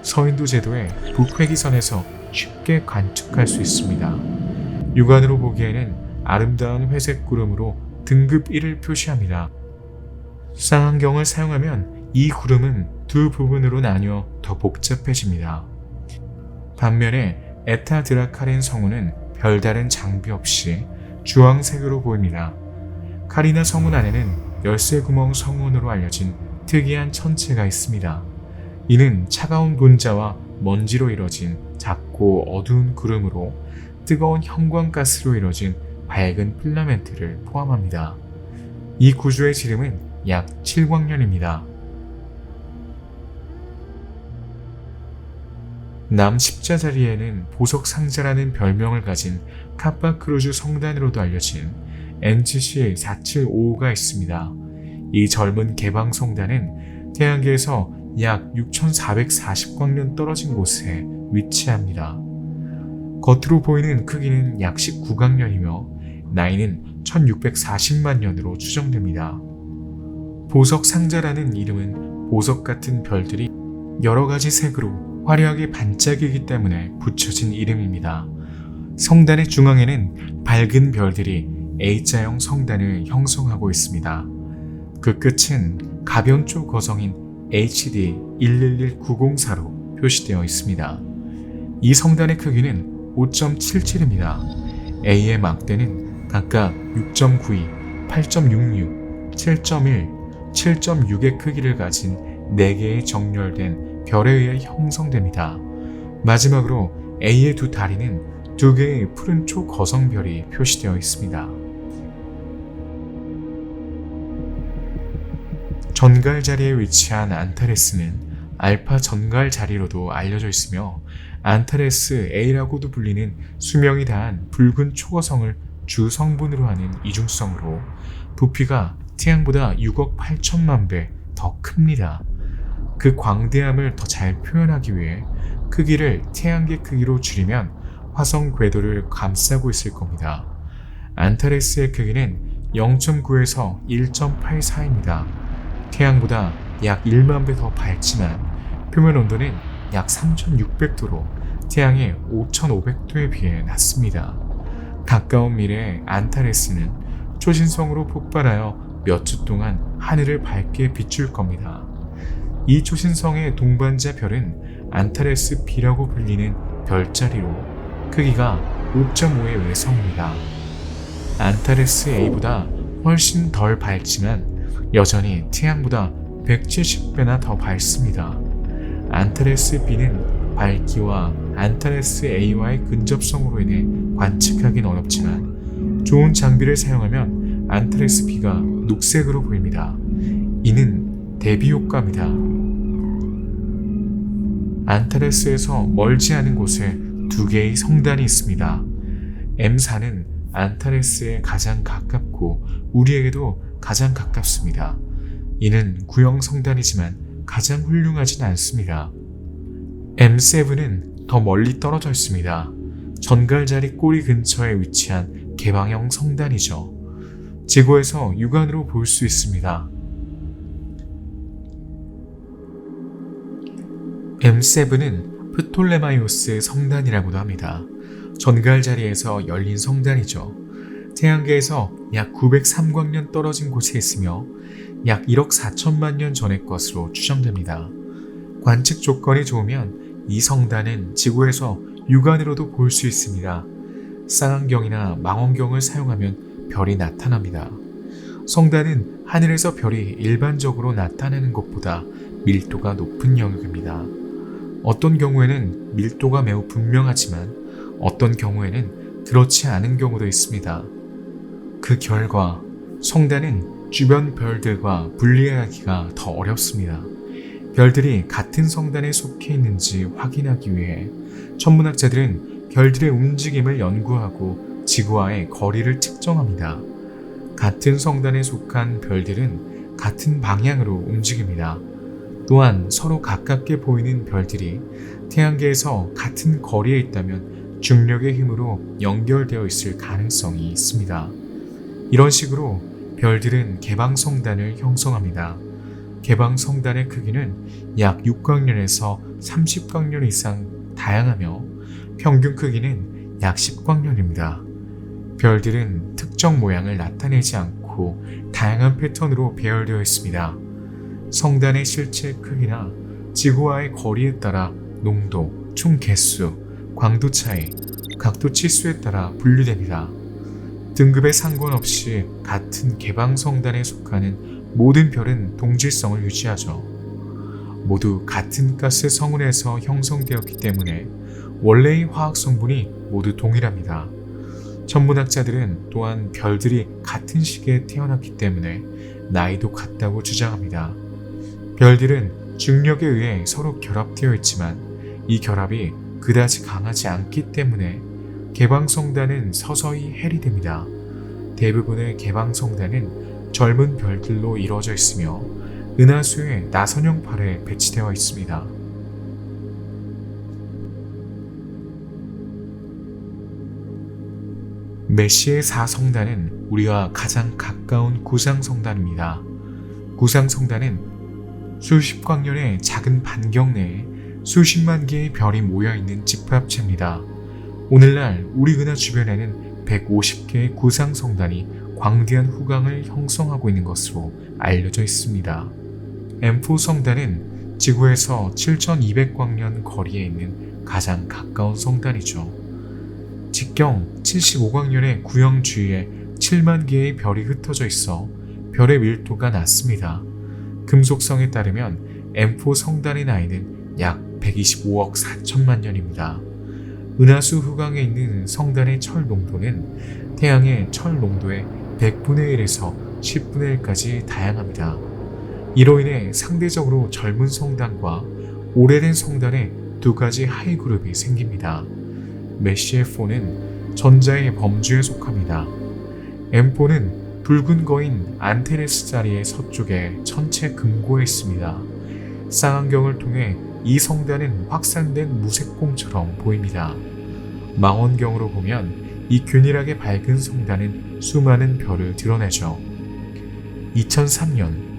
[SPEAKER 1] 서인도 제도의 북회기선에서 쉽게 관측할 수 있습니다. 육안으로 보기에는 아름다운 회색 구름으로 등급 1을 표시합니다. 쌍안경을 사용하면 이 구름은 두 부분으로 나뉘어 더 복잡해집니다. 반면에 에타 드라카렌 성운은 별다른 장비 없이 주황색으로 보입니다. 카리나 성운 안에는 열쇠구멍 성운으로 알려진 특이한 천체가 있습니다. 이는 차가운 분자와 먼지로 이뤄진 작고 어두운 구름으로 뜨거운 형광가스로 이뤄진 밝은 필라멘트를 포함합니다. 이 구조의 지름은 약 7광년입니다. 남십자자리에는 보석 상자라는 별명을 가진 카파크루즈 성단으로도 알려진 NGC 4755가 있습니다. 이 젊은 개방 성단은 태양계에서 약 6440광년 떨어진 곳에 위치합니다. 겉으로 보이는 크기는 약 19광년이며 나이는 1640만 년으로 추정됩니다. 보석 상자라는 이름은 보석 같은 별들이 여러 가지 색으로 화려하게 반짝이기 때문에 붙여진 이름입니다. 성단의 중앙에는 밝은 별들이 A자형 성단을 형성하고 있습니다. 그 끝은 가변조 거성인 HD 111904로 표시되어 있습니다. 이 성단의 크기는 5.77입니다. A의 막대는 각각 6.92, 8.66, 7.1, 7.6의 크기를 가진 4개의 정렬된 별에 의해 형성됩니다. 마지막으로 A의 두 다리는 2개의 푸른 초거성별이 표시되어 있습니다. 전갈 자리에 위치한 안타레스는 알파 전갈 자리로도 알려져 있으며 안타레스 A라고도 불리는 수명이 다한 붉은 초거성을 주 성분으로 하는 이중성으로 부피가 태양보다 6억 8천만 배 더 큽니다. 그 광대함을 더 잘 표현하기 위해 크기를 태양계 크기로 줄이면 화성 궤도를 감싸고 있을 겁니다. 안타레스의 크기는 0.9에서 1.84입니다. 태양보다 약 1만 배 더 밝지만 표면 온도는 약 3600도로 태양의 5500도에 비해 낮습니다. 가까운 미래의 안타레스는 초신성으로 폭발하여 몇 주 동안 하늘을 밝게 비출 겁니다. 이 초신성의 동반자 별은 안타레스 B라고 불리는 별자리로 크기가 5.5의 외성입니다. 안타레스 A보다 훨씬 덜 밝지만 여전히 태양보다 170배나 더 밝습니다. 안타레스 B는 밝기와 안타레스 A와의 근접성으로 인해 관측하긴 어렵지만 좋은 장비를 사용하면 안타레스 B가 녹색으로 보입니다. 이는 대비 효과입니다. 안타레스에서 멀지 않은 곳에 2개의 성단이 있습니다. M4는 안타레스에 가장 가깝고 우리에게도 가장 가깝습니다. 이는 구형 성단이지만 가장 훌륭하진 않습니다. M7은 더 멀리 떨어져 있습니다. 전갈자리 꼬리 근처에 위치한 개방형 성단이죠. 지구에서 육안으로 볼 수 있습니다. M7은 프톨레마이오스 성단이라고도 합니다. 전갈자리에서 열린 성단이죠. 태양계에서 약 903광년 떨어진 곳에 있으며 약 1억 4천만 년 전의 것으로 추정됩니다. 관측 조건이 좋으면 이 성단은 지구에서 육안으로도 볼 수 있습니다. 쌍안경이나 망원경을 사용하면 별이 나타납니다. 성단은 하늘에서 별이 일반적으로 나타나는 것보다 밀도가 높은 영역입니다. 어떤 경우에는 밀도가 매우 분명하지만 어떤 경우에는 그렇지 않은 경우도 있습니다. 그 결과 성단은 주변 별들과 분리하기가 더 어렵습니다. 별들이 같은 성단에 속해 있는지 확인하기 위해 천문학자들은 별들의 움직임을 연구하고 지구와의 거리를 측정합니다. 같은 성단에 속한 별들은 같은 방향으로 움직입니다. 또한 서로 가깝게 보이는 별들이 태양계에서 같은 거리에 있다면 중력의 힘으로 연결되어 있을 가능성이 있습니다. 이런 식으로 별들은 개방성단을 형성합니다. 개방성단의 크기는 약 6광년에서 30광년 이상 다양하며 평균 크기는 약 10광년입니다. 별들은 특정 모양을 나타내지 않고 다양한 패턴으로 배열되어 있습니다. 성단의 실체 크기나 지구와의 거리에 따라 농도, 총 개수, 광도 차이, 각도 치수에 따라 분류됩니다. 등급에 상관없이 같은 개방성단에 속하는 모든 별은 동질성을 유지하죠. 모두 같은 가스 성운에서 형성되었기 때문에 원래의 화학 성분이 모두 동일합니다. 천문학자들은 또한 별들이 같은 시기에 태어났기 때문에 나이도 같다고 주장합니다. 별들은 중력에 의해 서로 결합되어 있지만 이 결합이 그다지 강하지 않기 때문에 개방성단은 서서히 해리됩니다. 대부분의 개방성단은 젊은 별들로 이루어져 있으며 은하수의 나선형팔에 배치되어 있습니다. 메시의 4성단은 우리와 가장 가까운 구상성단입니다. 구상성단은 수십 광년의 작은 반경 내에 수십만 개의 별이 모여있는 집합체입니다. 오늘날 우리 은하 주변에는 150개의 구상성단이 광대한 후광을 형성하고 있는 것으로 알려져 있습니다. M4 성단은 지구에서 7200광년 거리에 있는 가장 가까운 성단이죠. 직경 75광년의 구형 주위에 7만 개의 별이 흩어져 있어 별의 밀도가 낮습니다. 금속성에 따르면 M4 성단의 나이는 약 125억 4천만 년입니다. 은하수 후광에 있는 성단의 철 농도는 태양의 철 농도의 100분의 1에서 10분의 1까지 다양합니다. 이로 인해 상대적으로 젊은 성단과 오래된 성단의 두 가지 하위 그룹이 생깁니다. 메시의 4는 전자의 범주에 속합니다. M4는 붉은 거인 안테레스 자리의 서쪽에 전체 금고에 있습니다. 쌍안경을 통해 이 성단은 확산된 무색공처럼 보입니다. 망원경으로 보면 이 균일하게 밝은 성단은 수많은 별을 드러내죠. 2003년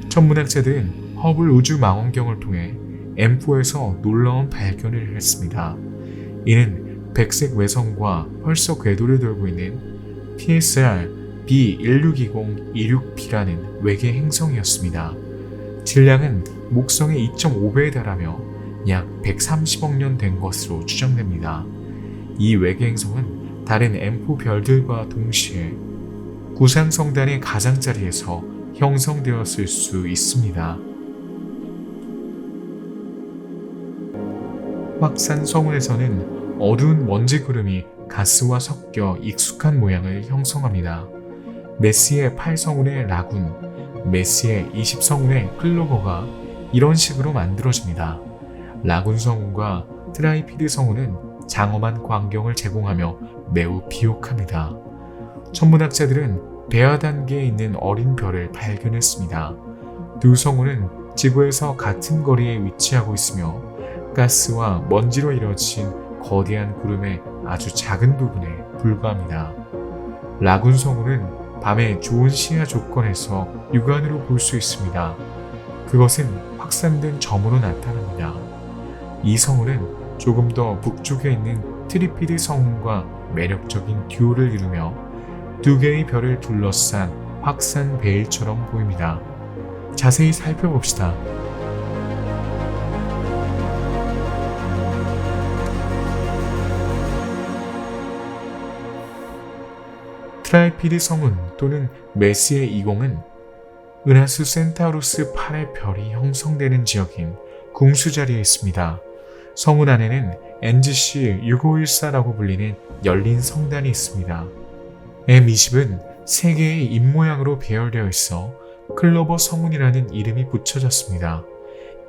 [SPEAKER 1] 천문학자들은 허블 우주 망원경을 통해 M4에서 놀라운 발견을 했습니다. 이는 백색 외성과 펄서 궤도를 돌고 있는 PSR B162026B라는 외계 행성이었습니다. 질량은 목성의 2.5배에 달하며 약 130억 년 된 것으로 추정됩니다. 이 외계 행성은 다른 M4 별들과 동시에 구상성단의 가장자리에서 형성되었을 수 있습니다. 확산 성운에서는 어두운 먼지 구름이 가스와 섞여 익숙한 모양을 형성합니다. 메시의 8성운의 라군, 메시의 20성운의 클로버가 이런 식으로 만들어집니다. 라군 성운과 트라이피드 성운은 장엄한 광경을 제공하며 매우 비옥합니다. 천문학자들은 배아 단계에 있는 어린 별을 발견했습니다. 두 성운은 지구에서 같은 거리에 위치하고 있으며 가스와 먼지로 이루어진 거대한 구름의 아주 작은 부분에 불과합니다. 라군 성운은 밤에 좋은 시야 조건에서 육안으로 볼 수 있습니다. 그것은 확산된 점으로 나타납니다. 이 성운은 조금 더 북쪽에 있는 트리피드 성운과 매력적인 듀오를 이루며 두 개의 별을 둘러싼 확산 베일처럼 보입니다. 자세히 살펴봅시다. 트라이피드 성운 또는 메시의 20은 은하수 센타우루스 8의 별이 형성되는 지역인 궁수 자리에 있습니다. 성운 안에는 NGC 6514라고 불리는 열린 성단이 있습니다. M20은 3개의 입모양으로 배열되어 있어 클로버 성운이라는 이름이 붙여졌습니다.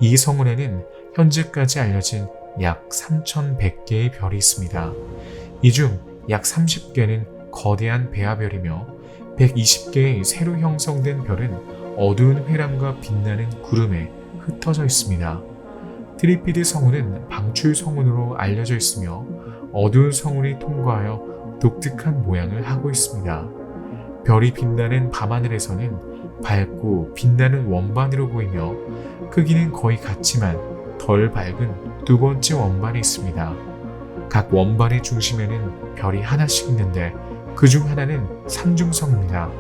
[SPEAKER 1] 이 성운에는 현재까지 알려진 약 3,100개의 별이 있습니다. 이 중 약 30개는 거대한 배아별이며 120개의 새로 형성된 별은 어두운 회랑과 빛나는 구름에 흩어져 있습니다. 트리피드 성운은 방출 성운으로 알려져 있으며 어두운 성운이 통과하여 독특한 모양을 하고 있습니다. 별이 빛나는 밤하늘에서는 밝고 빛나는 원반으로 보이며 크기는 거의 같지만 덜 밝은 두 번째 원반이 있습니다. 각 원반의 중심에는 별이 하나씩 있는데 그 중 하나는 삼중성입니다.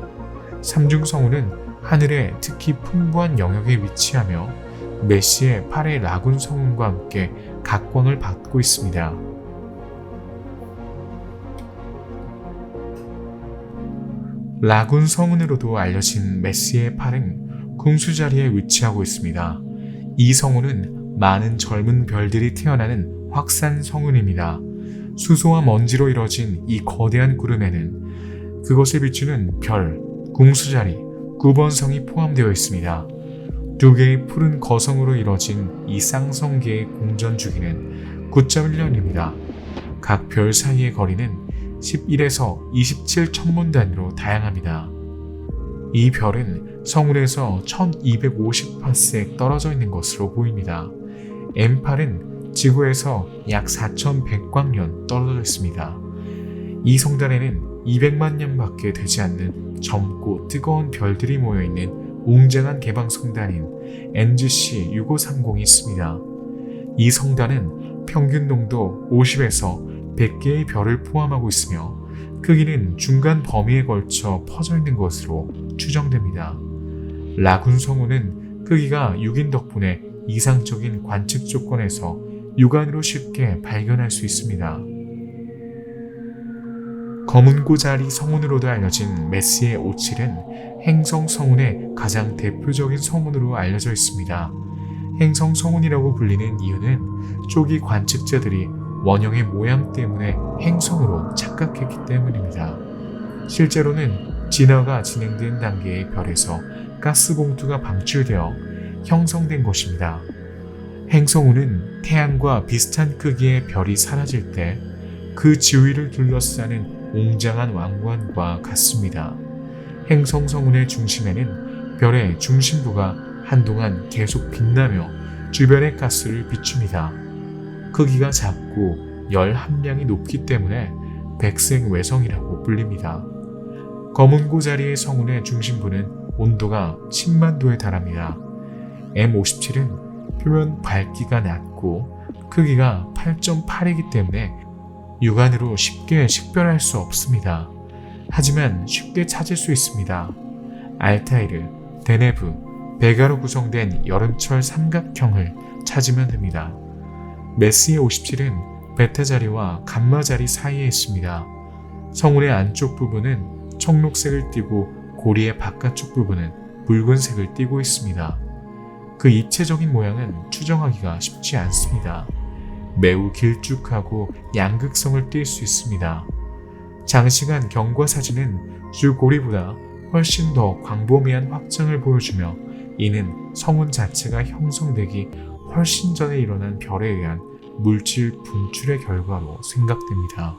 [SPEAKER 1] 삼중성운은 하늘에 특히 풍부한 영역에 위치하며 메시의 8의 라군 성운과 함께 각광을 받고 있습니다. 라군 성운으로도 알려진 메시의 8은 궁수 자리에 위치하고 있습니다. 이 성운은 많은 젊은 별들이 태어나는 확산 성운입니다. 수소와 먼지로 이뤄진 이 거대한 구름에는 그것을 비추는 별, 궁수자리, 9번성이 포함되어 있습니다. 두 개의 푸른 거성으로 이뤄진 이 쌍성계의 공전 주기는 9.1년입니다. 각 별 사이의 거리는 11에서 27 천문 단위로 다양합니다. 이 별은 성운에서 1250파세ක් 떨어져 있는 것으로 보입니다. M8은 지구에서 약 4100광년 떨어져 있습니다. 이 성단에는 200만 년밖에 되지 않는 젊고 뜨거운 별들이 모여있는 웅장한 개방성단인 NGC 6530이 있습니다. 이 성단은 평균 농도 50에서 100개의 별을 포함하고 있으며 크기는 중간 범위에 걸쳐 퍼져 있는 것으로 추정됩니다. 라군 성운은 크기가 6인 덕분에 이상적인 관측 조건에서 육안으로 쉽게 발견할 수 있습니다. 검은고자리 성운으로도 알려진 메스의 57은 행성 성운의 가장 대표적인 성운으로 알려져 있습니다. 행성 성운이라고 불리는 이유는 초기 관측자들이 원형의 모양 때문에 행성으로 착각했기 때문입니다. 실제로는 진화가 진행된 단계의 별에서 가스 봉투가 방출되어 형성된 것입니다. 행성운은 태양과 비슷한 크기의 별이 사라질 때 그 지위를 둘러싸는 웅장한 왕관과 같습니다. 행성 성운의 중심에는 별의 중심부가 한동안 계속 빛나며 주변의 가스를 비춥니다. 크기가 작고 열 함량이 높기 때문에 백색 외성이라고 불립니다. 검은고자리의 성운의 중심부는 온도가 10만 도에 달합니다. M57은 표면 밝기가 낮고 크기가 8.8이기 때문에 육안으로 쉽게 식별할 수 없습니다. 하지만 쉽게 찾을 수 있습니다. 알타이르, 데네브, 베가로 구성된 여름철 삼각형을 찾으면 됩니다. 메스의 57은 베타 자리와 감마 자리 사이에 있습니다. 성운의 안쪽 부분은 청록색을 띠고 고리의 바깥쪽 부분은 붉은색을 띠고 있습니다. 그 입체적인 모양은 추정하기가 쉽지 않습니다. 매우 길쭉하고 양극성을 띌 수 있습니다. 장시간 경과 사진은 주 고리보다 훨씬 더 광범위한 확장을 보여주며 이는 성운 자체가 형성되기 훨씬 전에 일어난 별에 의한 물질 분출의 결과로 생각됩니다.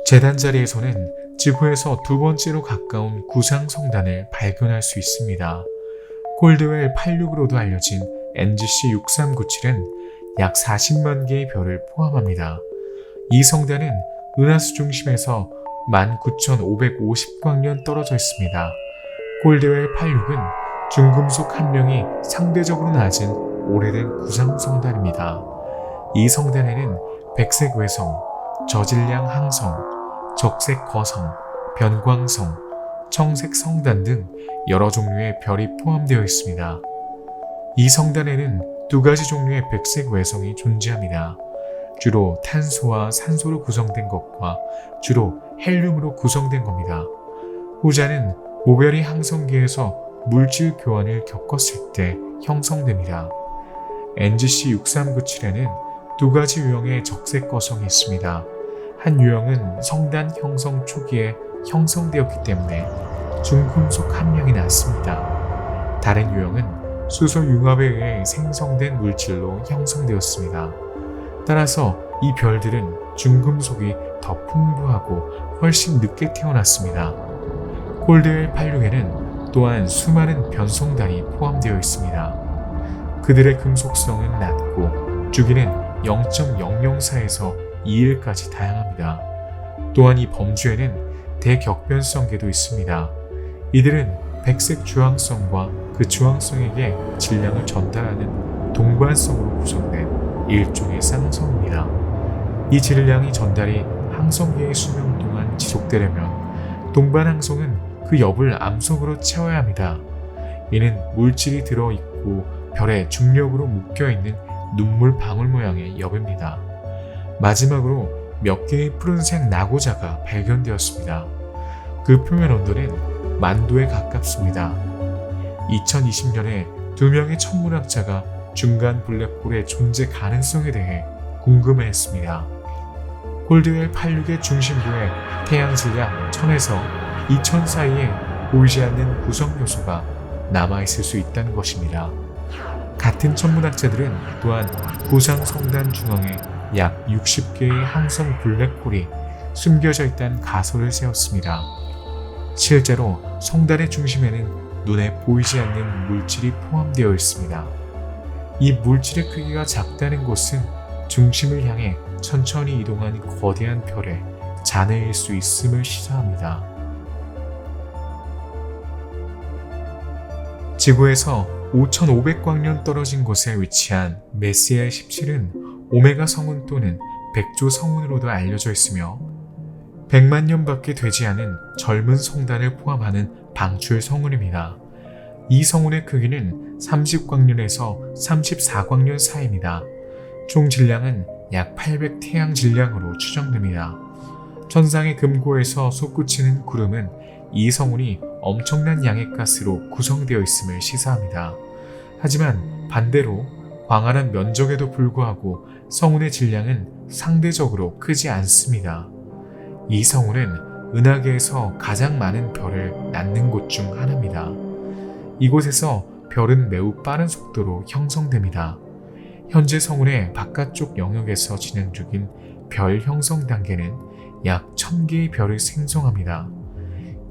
[SPEAKER 1] 재단 자리에서는 지구에서 두 번째로 가까운 구상 성단을 발견할 수 있습니다. 콜드웰 86으로도 알려진 NGC 6397은 약 40만 개의 별을 포함합니다. 이 성단은 은하수 중심에서 19,550광년 떨어져 있습니다. 콜드웰 86은 중금속 함량이 상대적으로 낮은 오래된 구상 성단입니다. 이 성단에는 백색 외성, 저질량 항성, 적색 거성, 변광성, 청색 성단 등 여러 종류의 별이 포함되어 있습니다. 이 성단에는 두 가지 종류의 백색 외성이 존재합니다. 주로 탄소와 산소로 구성된 것과 주로 헬륨으로 구성된 겁니다. 후자는 모별이 항성계에서 물질 교환을 겪었을 때 형성됩니다. NGC 6397에는 두 가지 유형의 적색 거성이 있습니다. 한 유형은 성단 형성 초기에 형성되었기 때문에 중금속 함량이 낮습니다. 다른 유형은 수소 융합에 의해 생성된 물질로 형성되었습니다. 따라서 이 별들은 중금속이 더 풍부하고 훨씬 늦게 태어났습니다. 콜드웰 86에는 또한 수많은 변성단이 포함되어 있습니다. 그들의 금속성은 낮고 주기는 0.004에서 2일까지 다양합니다. 또한 이 범주에는 대격변성계도 있습니다. 이들은 백색 주황성과 그 주황성에게 질량을 전달하는 동반성으로 구성된 일종의 쌍성입니다. 이 질량이 전달이 항성계의 수명 동안 지속되려면 동반항성은 그 옆을 암석으로 채워야 합니다. 이는 물질이 들어있고 별의 중력으로 묶여있는 눈물 방울 모양의 엽입니다. 마지막으로 몇 개의 푸른색 나고자가 발견되었습니다. 그 표면 온도는 10,000도에 가깝습니다. 2020년에 2명의 천문학자가 중간 블랙홀의 존재 가능성에 대해 궁금해했습니다. 콜드웰 86의 중심부에 태양 질량 1000에서 2000 사이에 보이지 않는 구성 요소가 남아있을 수 있다는 것입니다. 같은 천문학자들은 또한 구상 성단 중앙에 약 60개의 항성 블랙홀이 숨겨져 있다는 가설을 세웠습니다. 실제로 성단의 중심에는 눈에 보이지 않는 물질이 포함되어 있습니다. 이 물질의 크기가 작다는 것은 중심을 향해 천천히 이동한 거대한 별의 잔해일 수 있음을 시사합니다. 지구에서 5,500광년 떨어진 곳에 위치한 메시아 17은 오메가 성운 또는 백조 성운으로도 알려져 있으며 100만 년밖에 되지 않은 젊은 성단을 포함하는 방출 성운입니다. 이 성운의 크기는 30광년에서 34광년 사이입니다. 총 질량은 약 800태양 질량으로 추정됩니다. 천상의 금고에서 솟구치는 구름은 이 성운이 엄청난 양의 가스로 구성되어 있음을 시사합니다. 하지만 반대로 광활한 면적에도 불구하고 성운의 질량은 상대적으로 크지 않습니다. 이 성운은 은하계에서 가장 많은 별을 낳는 곳 중 하나입니다. 이곳에서 별은 매우 빠른 속도로 형성됩니다. 현재 성운의 바깥쪽 영역에서 진행 중인 별 형성 단계는 약 1000개의 별을 생성합니다.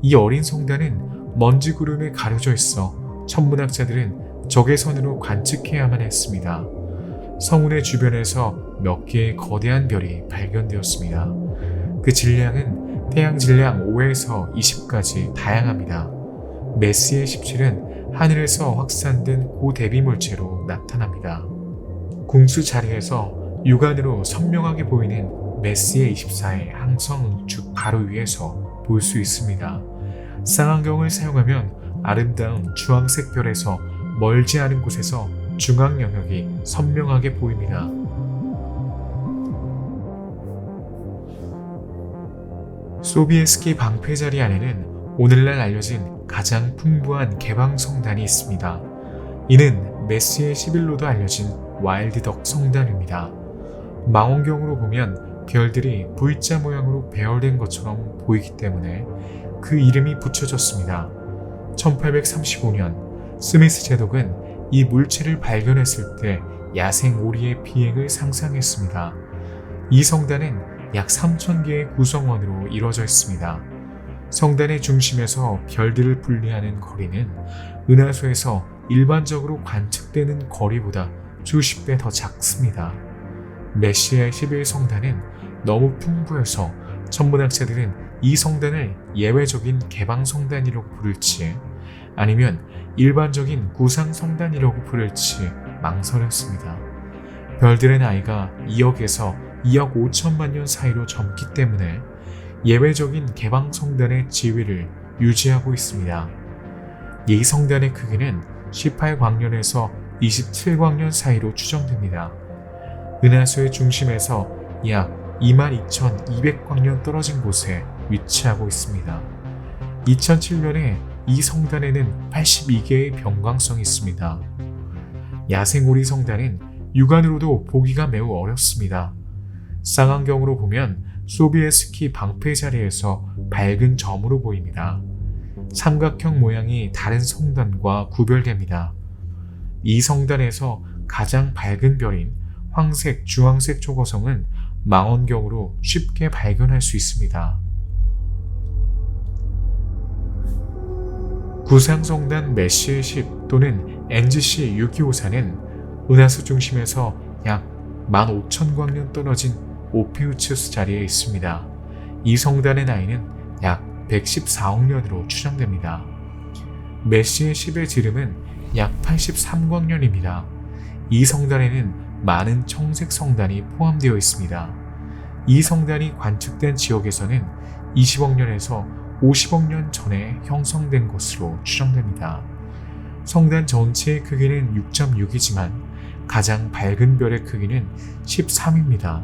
[SPEAKER 1] 이 어린 성단은 먼지 구름에 가려져 있어 천문학자들은 적외선으로 관측해야만 했습니다. 성운의 주변에서 몇 개의 거대한 별이 발견되었습니다. 그 질량은 태양 질량 5에서 20까지 다양합니다. 메시의 17은 하늘에서 확산된 고대비 물체로 나타납니다. 궁수 자리에서 육안으로 선명하게 보이는 메시의 24의 항성 우측 바로 위에서 볼 수 있습니다. 쌍안경을 사용하면 아름다운 주황색 별에서 멀지 않은 곳에서 중앙 영역이 선명하게 보입니다. 소비에스키 방패 자리 안에는 오늘날 알려진 가장 풍부한 개방 성단이 있습니다. 이는 메시의 11로도 알려진 와일드덕 성단입니다. 망원경으로 보면 별들이 V자 모양으로 배열된 것처럼 보이기 때문에 그 이름이 붙여졌습니다. 1835년 스미스 제독은 이 물체를 발견했을 때 야생 오리의 비행을 상상했습니다. 이 성단은 약 3000개의 구성원으로 이루어져 있습니다. 성단의 중심에서 별들을 분리하는 거리는 은하수에서 일반적으로 관측되는 거리보다 수십 배 더 작습니다. 메시의 11성단은 너무 풍부해서 천문학자들은 이 성단을 예외적인 개방성단이라고 부를지 아니면 일반적인 구상성단이라고 부를지 망설였습니다. 별들의 나이가 2억에서 2억 5천만 년 사이로 젊기 때문에 예외적인 개방성단의 지위를 유지하고 있습니다. 이 성단의 크기는 18광년에서 27광년 사이로 추정됩니다. 은하수의 중심에서 약 22,200광년 떨어진 곳에 위치하고 있습니다. 2007년에 이 성단에는 82개의 변광성이 있습니다. 야생오리 성단은 육안으로도 보기가 매우 어렵습니다. 쌍안경으로 보면 소비에스키 방패 자리에서 밝은 점으로 보입니다. 삼각형 모양이 다른 성단과 구별됩니다. 이 성단에서 가장 밝은 별인 황색, 주황색 초고성은 망원경으로 쉽게 발견할 수 있습니다. 구상성단 메시의 10 또는 NGC 6254는 은하수 중심에서 약 15,000광년 떨어진 오피우추스 자리에 있습니다. 이 성단의 나이는 약 114억 년으로 추정됩니다. 메시의 10의 지름은 약 83광년입니다. 이 성단에는 많은 청색 성단이 포함되어 있습니다. 이 성단이 관측된 지역에서는 20억 년에서 50억 년 전에 형성된 것으로 추정됩니다. 성단 전체의 크기는 6.6이지만 가장 밝은 별의 크기는 13입니다.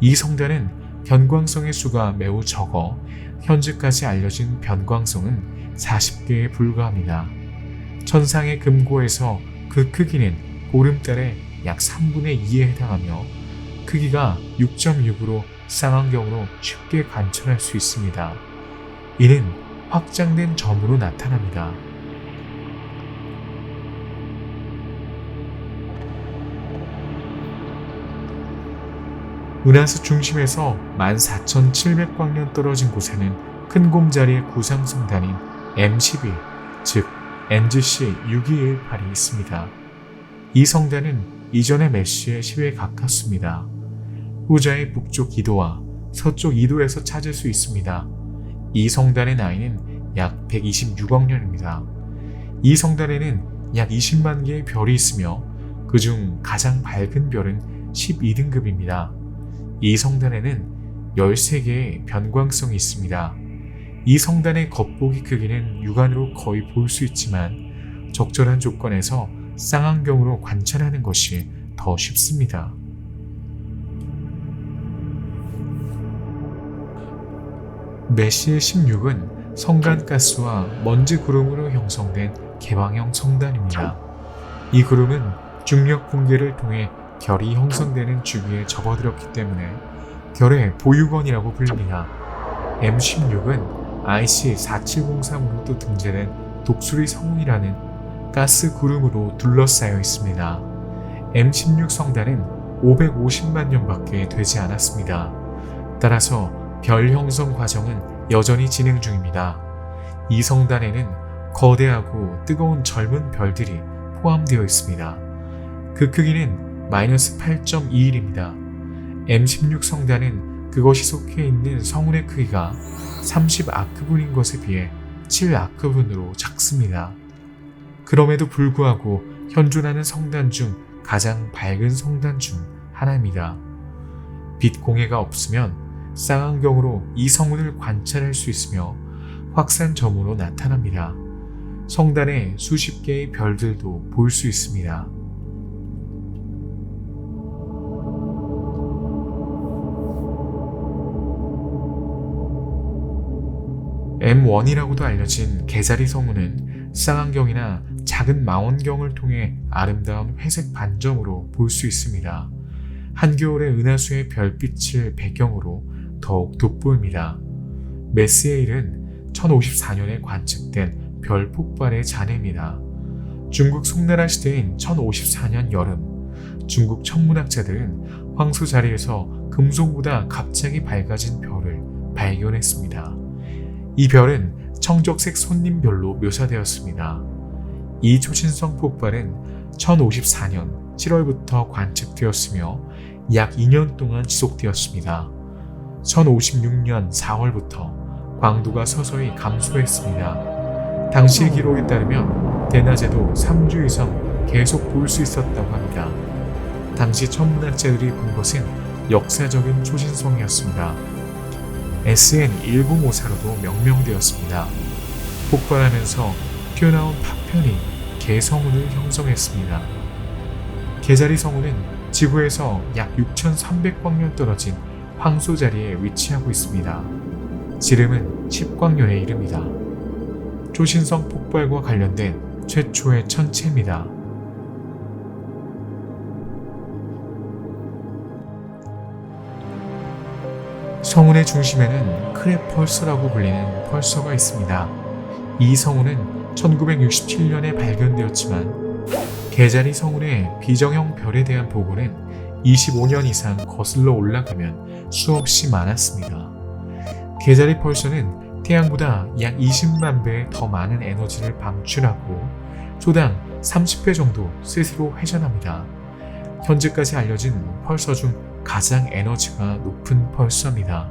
[SPEAKER 1] 이 성단은 변광성의 수가 매우 적어 현재까지 알려진 변광성은 40개에 불과합니다. 천상의 금고에서 그 크기는 보름달의 약 3분의 2에 해당하며 크기가 6.6으로 쌍안경으로 쉽게 관찰할 수 있습니다. 이는 확장된 점으로 나타납니다. 은하수 중심에서 14,700광년 떨어진 곳에는 큰 곰자리의 구상성단인 M12, 즉 NGC 6218이 있습니다. 이 성단은 이전의 메시의 10에 가깝습니다. 후자의 북쪽 2도와 서쪽 2도에서 찾을 수 있습니다. 이 성단의 나이는 약 126억 년입니다. 이 성단에는 약 20만 개의 별이 있으며 그중 가장 밝은 별은 12등급입니다. 이 성단에는 13개의 변광성이 있습니다. 이 성단의 겉보기 크기는 육안으로 거의 볼 수 있지만 적절한 조건에서 쌍안경으로 관찰하는 것이 더 쉽습니다. 메시의 16은 성간가스와 먼지 구름으로 형성된 개방형 성단입니다. 이 구름은 중력 붕괴를 통해 결이 형성되는 주기에 접어들었기 때문에 결의 보유건이라고 불립니다. M16은 IC4703으로도 등재된 독수리 성운이라는 가스 구름으로 둘러싸여 있습니다. M16 성단은 550만 년밖에 되지 않았습니다. 따라서 별 형성 과정은 여전히 진행 중입니다. 이 성단에는 거대하고 뜨거운 젊은 별들이 포함되어 있습니다. 그 크기는 마이너스 8.21입니다. M16 성단은 그것이 속해 있는 성운의 크기가 30아크분인 것에 비해 7아크분으로 작습니다. 그럼에도 불구하고 현존하는 성단 중 가장 밝은 성단 중 하나입니다. 빛 공해가 없으면 쌍안경으로 이 성운을 관찰할 수 있으며 확산점으로 나타납니다. 성단에 수십 개의 별들도 볼 수 있습니다. M1이라고도 알려진 개자리 성운은 쌍안경이나 작은 망원경을 통해 아름다운 회색 반점으로 볼 수 있습니다. 한겨울의 은하수의 별빛을 배경으로 더욱 돋보입니다. 메스에일은 1054년에 관측된 별 폭발의 잔해입니다. 중국 송나라 시대인 1054년 여름, 중국 천문학자들은 황소 자리에서 금속보다 갑자기 밝아진 별을 발견했습니다. 이 별은 청적색 손님별로 묘사되었습니다. 이 초신성 폭발은 1054년 7월부터 관측되었으며 약 2년 동안 지속되었습니다. 1056년 4월부터 광도가 서서히 감소했습니다. 당시의 기록에 따르면 대낮에도 3주 이상 계속 볼 수 있었다고 합니다. 당시 천문학자들이 본 것은 역사적인 초신성이었습니다. SN1054로도 명명되었습니다. 폭발하면서 튀어나온 파편이 개성운을 형성했습니다. 개자리 성운은 지구에서 약 6300광년 떨어진 황소 자리에 위치하고 있습니다. 지름은 10광년에 이릅니다. 초신성 폭발과 관련된 최초의 천체입니다. 성운의 중심에는 크랩 펄서라고 불리는 펄서가 있습니다. 이 성운은 1967년에 발견되었지만 개자리 성운의 비정형 별에 대한 보고는 25년 이상 거슬러 올라가면 수없이 많았습니다. 개자리 펄서는 태양보다 약 20만 배 더 많은 에너지를 방출하고 초당 30회 정도 스스로 회전합니다. 현재까지 알려진 펄서 중 가장 에너지가 높은 펄서입니다.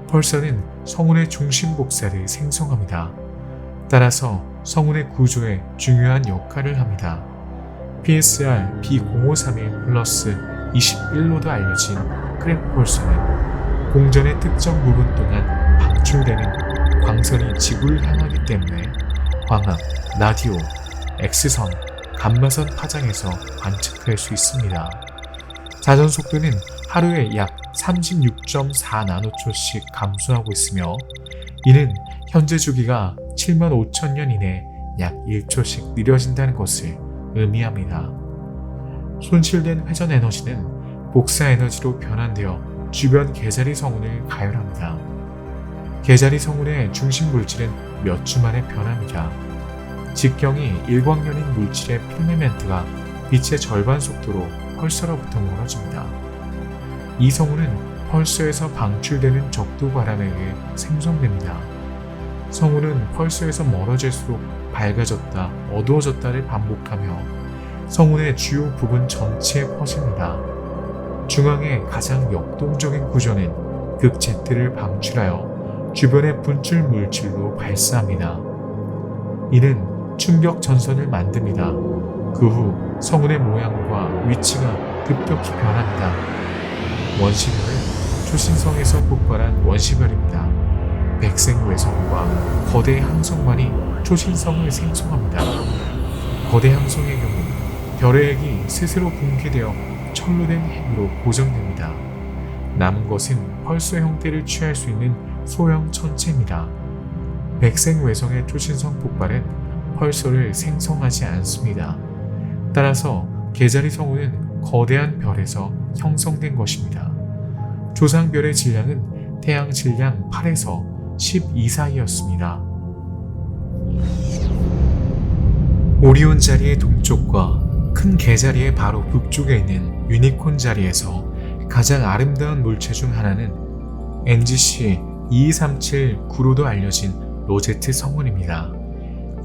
[SPEAKER 1] 펄서는 성운의 중심 복사를 생성합니다. 따라서 성운의 구조에 중요한 역할을 합니다. PSR B053의 플러스 21로도 알려진 크랩 펄서는 공전의 특정 부분 동안 방출되는 광선이 지구를 향하기 때문에 광학, 라디오, X선, 감마선 파장에서 관측할 수 있습니다. 자전 속도는 하루에 약 36.4나노초씩 감소하고 있으며 이는 현재 주기가 75,000년 이내 약 1초씩 느려진다는 것을 의미합니다. 손실된 회전 에너지는 복사 에너지로 변환되어 주변 개자리 성운을 가열합니다. 개자리 성운의 중심 물질은 몇 주 만에 변합니다. 직경이 1광년인 물질의 필리멘트가 빛의 절반 속도로 펄서로부터 멀어집니다. 이 성운은 펄서에서 방출되는 적도 바람에 의해 생성됩니다. 성운은 펄서에서 멀어질수록 밝아졌다, 어두워졌다를 반복하며 성운의 주요 부분 전체에 퍼집니다. 중앙의 가장 역동적인 구조는 극 Z를 방출하여 주변의 분출 물질로 발사합니다. 이는 충격 전선을 만듭니다. 그 후 성운의 모양과 위치가 급격히 변합니다. 원시별은 초신성에서 폭발한 원시별입니다. 백색외성과 거대 항성만이 초신성을 생성합니다. 거대 항성의 경우 별의 핵이 스스로 붕괴되어 철로 된 핵으로 고정됩니다. 남은 것은 펄서 형태를 취할 수 있는 소형 천체입니다. 백색외성의 초신성 폭발은 펄서를 생성하지 않습니다. 따라서 개자리 성운은 거대한 별에서 형성된 것입니다. 조상별의 질량은 태양 질량 8에서 12 사이였습니다. 오리온 자리의 동쪽과 큰 개자리의 바로 북쪽에 있는 유니콘 자리에서 가장 아름다운 물체 중 하나는 NGC 2237-9로도 알려진 로제트 성운입니다.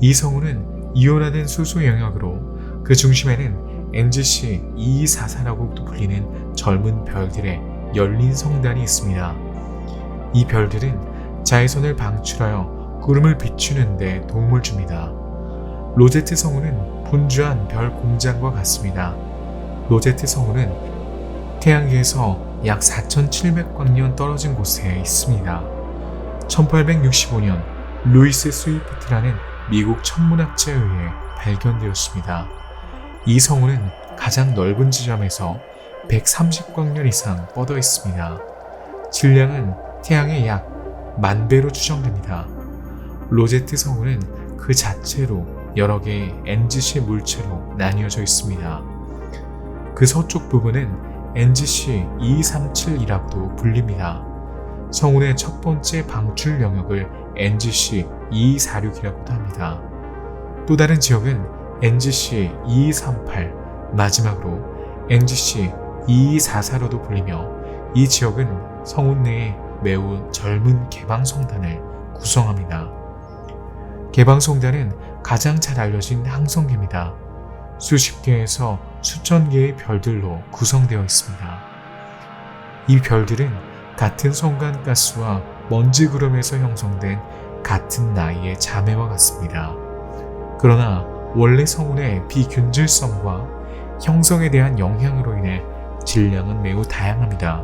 [SPEAKER 1] 이 성운은 이온화된 수소 영역으로 그 중심에는 NGC 2244라고도 불리는 젊은 별들의 열린 성단이 있습니다. 이 별들은 자외선을 방출하여 구름을 비추는 데 도움을 줍니다. 로제트 성운은 분주한 별 공장과 같습니다. 로제트 성운은 태양계에서 약 4,700광년 떨어진 곳에 있습니다. 1865년 루이스 스위프트라는 미국 천문학자에 의해 발견되었습니다. 이 성운은 가장 넓은 지점에서 130광년 이상 뻗어 있습니다. 질량은 태양의 약 10,000배로 추정됩니다. 로제트 성운은 그 자체로 여러 개의 NGC 물체로 나뉘어져 있습니다. 그 서쪽 부분은 NGC 2237이라고도 불립니다. 성운의 첫 번째 방출 영역을 NGC 2246이라고도 합니다. 또 다른 지역은 NGC 2238, 마지막으로 NGC 2244로도 불리며 이 지역은 성운 내에 매우 젊은 개방성단을 구성합니다. 개방성단은 가장 잘 알려진 항성계입니다. 수십 개에서 수천 개의 별들로 구성되어 있습니다. 이 별들은 같은 성간가스와 먼지 구름에서 형성된 같은 나이의 자매와 같습니다. 그러나 원래 성운의 비균질성과 형성에 대한 영향으로 인해 질량은 매우 다양합니다.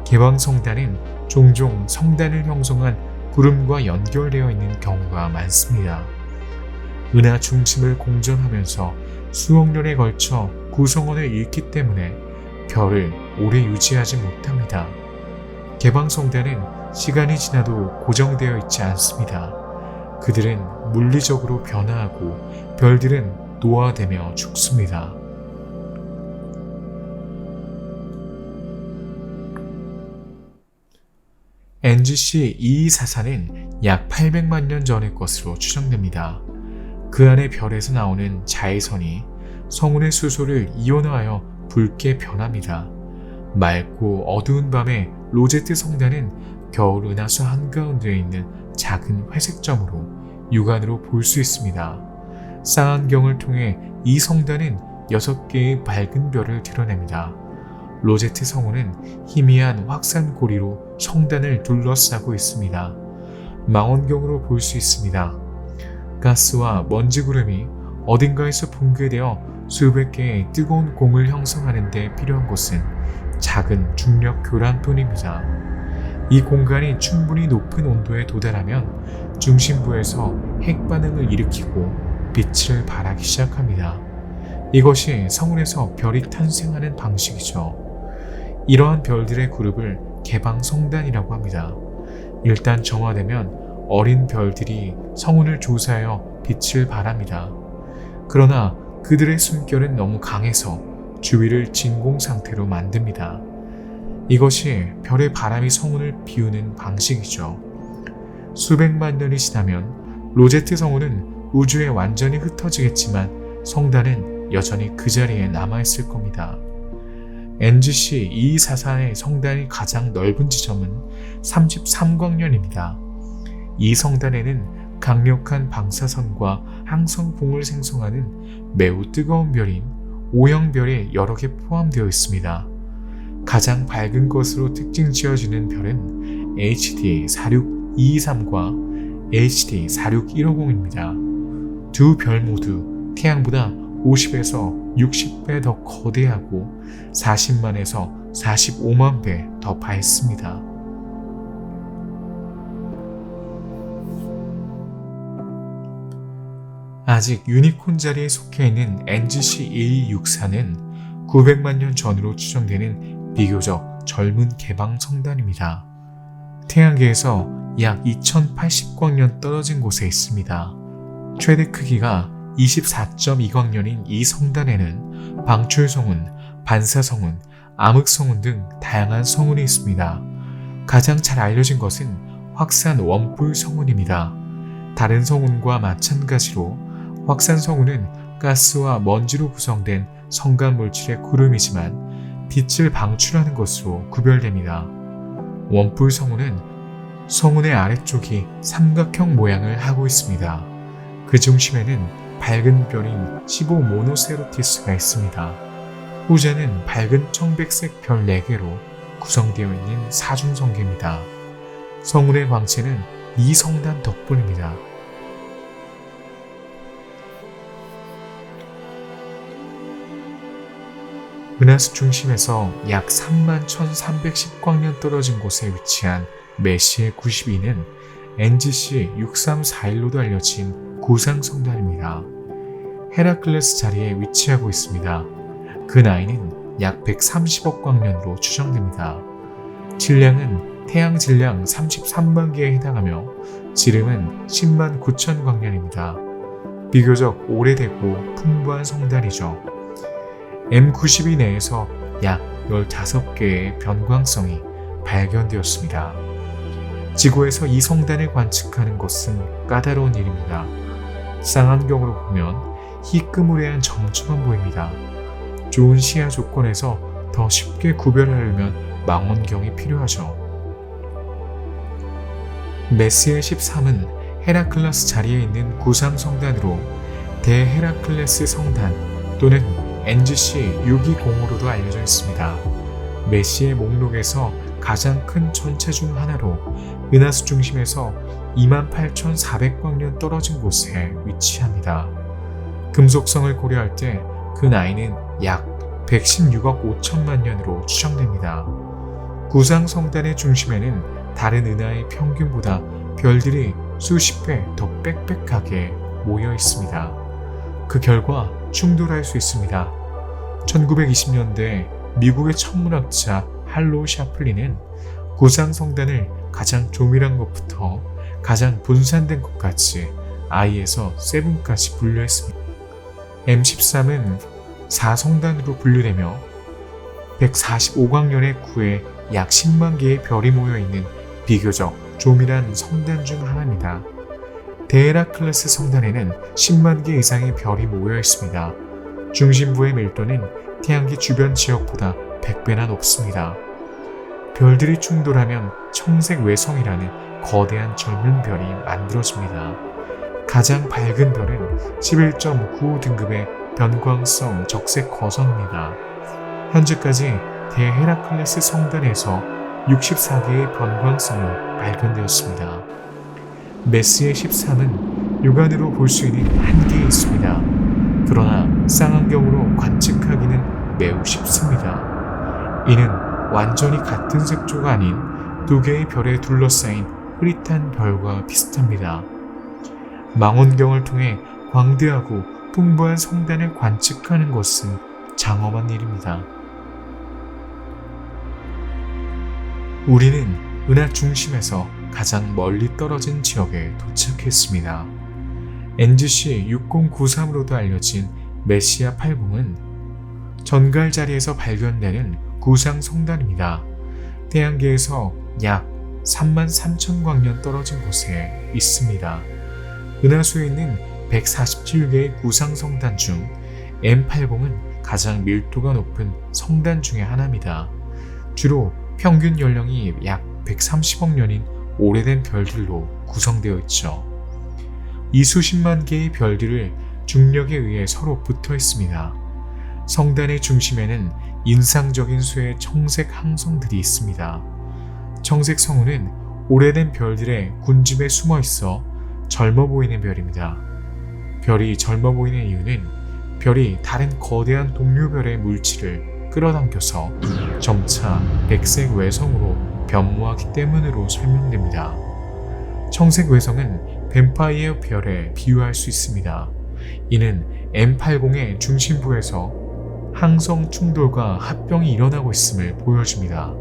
[SPEAKER 1] 개방성단은 종종 성단을 형성한 구름과 연결되어 있는 경우가 많습니다. 은하 중심을 공전하면서 수억 년에 걸쳐 구성원을 잃기 때문에 별을 오래 유지하지 못합니다. 개방성단은 시간이 지나도 고정되어 있지 않습니다. 그들은 물리적으로 변화하고 별들은 노화되며 죽습니다. NGC 2244는 약 800만 년 전의 것으로 추정됩니다. 그 안에 별에서 나오는 자외선이 성운의 수소를 이온화하여 붉게 변합니다. 맑고 어두운 밤에 로제트 성단은 겨울 은하수 한가운데에 있는 작은 회색점으로 육안으로 볼 수 있습니다. 쌍안경을 통해 이 성단은 6개의 밝은 별을 드러냅니다. 로제트 성운은 희미한 확산고리로 성단을 둘러싸고 있습니다. 망원경으로 볼 수 있습니다. 가스와 먼지 구름이 어딘가에서 붕괴되어 수백 개의 뜨거운 공을 형성하는 데 필요한 곳은 작은 중력 교란뿐입니다. 이 공간이 충분히 높은 온도에 도달하면 중심부에서 핵 반응을 일으키고 빛을 발하기 시작합니다. 이것이 성운에서 별이 탄생하는 방식이죠. 이러한 별들의 그룹을 개방성단이라고 합니다. 일단 정화되면 어린 별들이 성운을 조사하여 빛을 발합니다. 그러나 그들의 숨결은 너무 강해서 주위를 진공 상태로 만듭니다. 이것이 별의 바람이 성운을 비우는 방식이죠. 수백만 년이 지나면 로제트 성운은 우주에 완전히 흩어지겠지만 성단은 여전히 그 자리에 남아있을 겁니다. NGC 2244의 성단이 가장 넓은 지점은 33광년입니다. 이 성단에는 강력한 방사선과 항성풍을 생성하는 매우 뜨거운 별인 O형별이 여러 개 포함되어 있습니다. 가장 밝은 것으로 특징 지어지는 별은 HD 46223과 HD 46150입니다. 두 별 모두 태양보다 50에서 60배 더 거대하고 40만에서 45만 배 더 밝습니다. 아직 유니콘 자리에 속해 있는 NGC-1264는 900만 년 전으로 추정되는 비교적 젊은 개방 성단입니다. 태양계에서 약 2080광년 떨어진 곳에 있습니다. 최대 크기가 24.2광년인 이 성단에는 방출성운, 반사성운, 암흑성운 등 다양한 성운이 있습니다. 가장 잘 알려진 것은 확산 원뿔 성운입니다. 다른 성운과 마찬가지로 확산 성운은 가스와 먼지로 구성된 성간 물질의 구름이지만 빛을 방출하는 것으로 구별됩니다. 원뿔 성운은 성운의 아래쪽이 삼각형 모양을 하고 있습니다. 그 중심에는 밝은 별인 15모노세로티스가 있습니다. 후자는 밝은 청백색 별 4개로 구성되어 있는 사중성계입니다. 성운의 광채는 이 성단 덕분입니다. 은하수 중심에서 약 31,310광년 떨어진 곳에 위치한 메시에 92는 NGC 6341로도 알려진 구상성단입니다. 헤라클레스 자리에 위치하고 있습니다. 그 나이는 약 130억 광년으로 추정됩니다. 질량은 태양 질량 33만 개에 해당하며 지름은 10만 9천 광년입니다. 비교적 오래되고 풍부한 성단이죠. M92 내에서 약 15개의 변광성이 발견되었습니다. 지구에서 이 성단을 관측하는 것은 까다로운 일입니다. 쌍안경으로 보면 희끄무레한 점처럼 보입니다. 좋은 시야 조건에서 더 쉽게 구별하려면 망원경이 필요하죠. 메시에 13은 헤라클레스 자리에 있는 구상성단으로 대헤라클레스 성단 또는 NGC 620으로도 알려져 있습니다. 메시의 목록에서 가장 큰 천체 중 하나로 은하수 중심에서 28,400광년 떨어진 곳에 위치합니다. 금속성을 고려할 때 그 나이는 약 116억 5천만 년으로 추정됩니다. 구상성단의 중심에는 다른 은하의 평균보다 별들이 수십 배 더 빽빽하게 모여 있습니다. 그 결과 충돌할 수 있습니다. 1920년대 미국의 천문학자 할로우 샤플리는 구상성단을 가장 조밀한 것부터 가장 분산된 것까지 I에서 7까지 분류했습니다. M13은 4성단으로 분류되며 145광년의 구에 약 10만 개의 별이 모여있는 비교적 조밀한 성단 중 하나입니다. 대헤라클레스 성단에는 10만 개 이상의 별이 모여 있습니다. 중심부의 밀도는 태양계 주변 지역보다 100배나 높습니다. 별들이 충돌하면 청색 외성이라는 거대한 젊은 별이 만들어집니다. 가장 밝은 별은 11.95 등급의 변광성 적색 거성입니다. 현재까지 대헤라클레스 성단에서 64개의 변광성이 발견되었습니다. 메시에 13은 육안으로 볼 수 있는 한계에 있습니다. 그러나 쌍안경으로 관측하기는 매우 쉽습니다. 이는 완전히 같은 색조가 아닌 두 개의 별에 둘러싸인 흐릿한 별과 비슷합니다. 망원경을 통해 광대하고 풍부한 성단을 관측하는 것은 장엄한 일입니다. 우리는 은하 중심에서 가장 멀리 떨어진 지역에 도착했습니다. NGC 6093으로도 알려진 메시아 80은 전갈 자리에서 발견되는 구상 성단입니다. 태양계에서 약 33,000광년 떨어진 곳에 있습니다. 은하수에 있는 147개의 구상 성단 중 M80은 가장 밀도가 높은 성단 중의 하나입니다. 주로 평균 연령이 약 130억 년인 오래된 별들로 구성되어 있죠. 이 수십만 개의 별들을 중력에 의해 서로 붙어 있습니다. 성단의 중심에는 인상적인 수의 청색 항성들이 있습니다. 청색 성운은 오래된 별들의 군집에 숨어 있어 젊어 보이는 별입니다. 별이 젊어 보이는 이유는 별이 다른 거대한 동료별의 물질을 끌어당겨서 점차 백색 외성으로 변모하기 때문으로 설명됩니다. 청색 외성은 뱀파이어 별에 비유할 수 있습니다. 이는 M80의 중심부에서 항성 충돌과 합병이 일어나고 있음을 보여줍니다.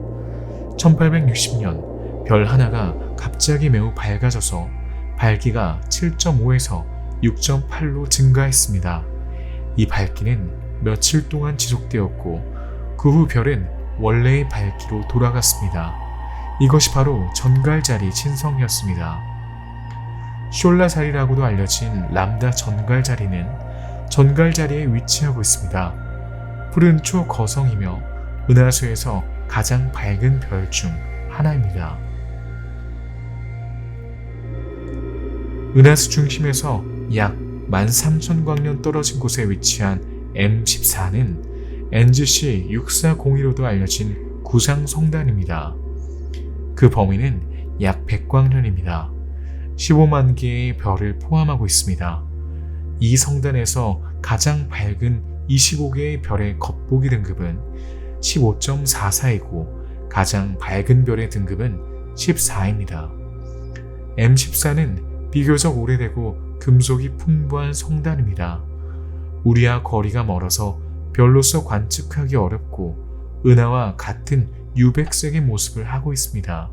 [SPEAKER 1] 1860년 별 하나가 갑자기 매우 밝아져서 밝기가 7.5에서 6.8로 증가했습니다. 이 밝기는 며칠 동안 지속되었고 그 후 별은 원래의 밝기로 돌아갔습니다. 이것이 바로 전갈자리 친성이었습니다. 숄라자리라고도 알려진 람다 전갈자리는 전갈자리에 위치하고 있습니다. 푸른 초거성이며 은하수에서 가장 밝은 별 중 하나입니다. 은하수 중심에서 약 13,000광년 떨어진 곳에 위치한 M14는 NGC 6402로도 알려진 구상성단입니다. 그 범위는 약 100광년입니다. 15만 개의 별을 포함하고 있습니다. 이 성단에서 가장 밝은 25개의 별의 겉보기 등급은 15.44이고 가장 밝은 별의 등급은 14입니다. M14는 비교적 오래되고 금속이 풍부한 성단입니다. 우리와 거리가 멀어서 별로서 관측하기 어렵고 은하와 같은 유백색의 모습을 하고 있습니다.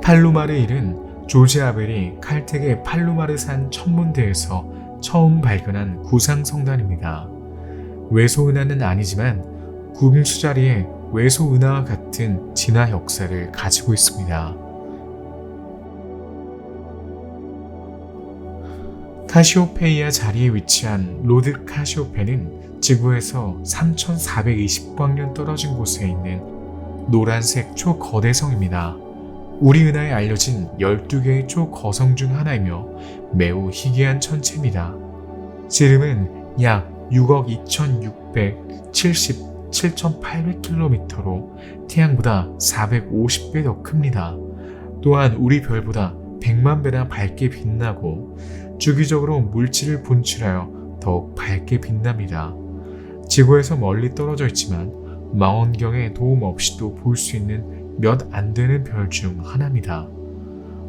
[SPEAKER 1] 팔루마르 1은 조지 아벨이 칼텍의 팔루마르산 천문대에서 처음 발견한 구상성단입니다. 외소은하는 아니지만 금수자리의 외소은하와 같은 진화 역사를 가지고 있습니다. 카시오페이아 자리에 위치한 로드 카시오페는 지구에서 3,420광년 떨어진 곳에 있는 노란색 초거대성입니다. 우리 은하에 알려진 12개의 초거성 중 하나이며 매우 희귀한 천체입니다. 지름은 약 6억 2,677,800km로 태양보다 450배 더 큽니다. 또한 우리 별보다 100만 배나 밝게 빛나고 주기적으로 물질을 분출하여 더욱 밝게 빛납니다. 지구에서 멀리 떨어져 있지만 망원경의 도움 없이도 볼 수 있는 몇 안 되는 별 중 하나입니다.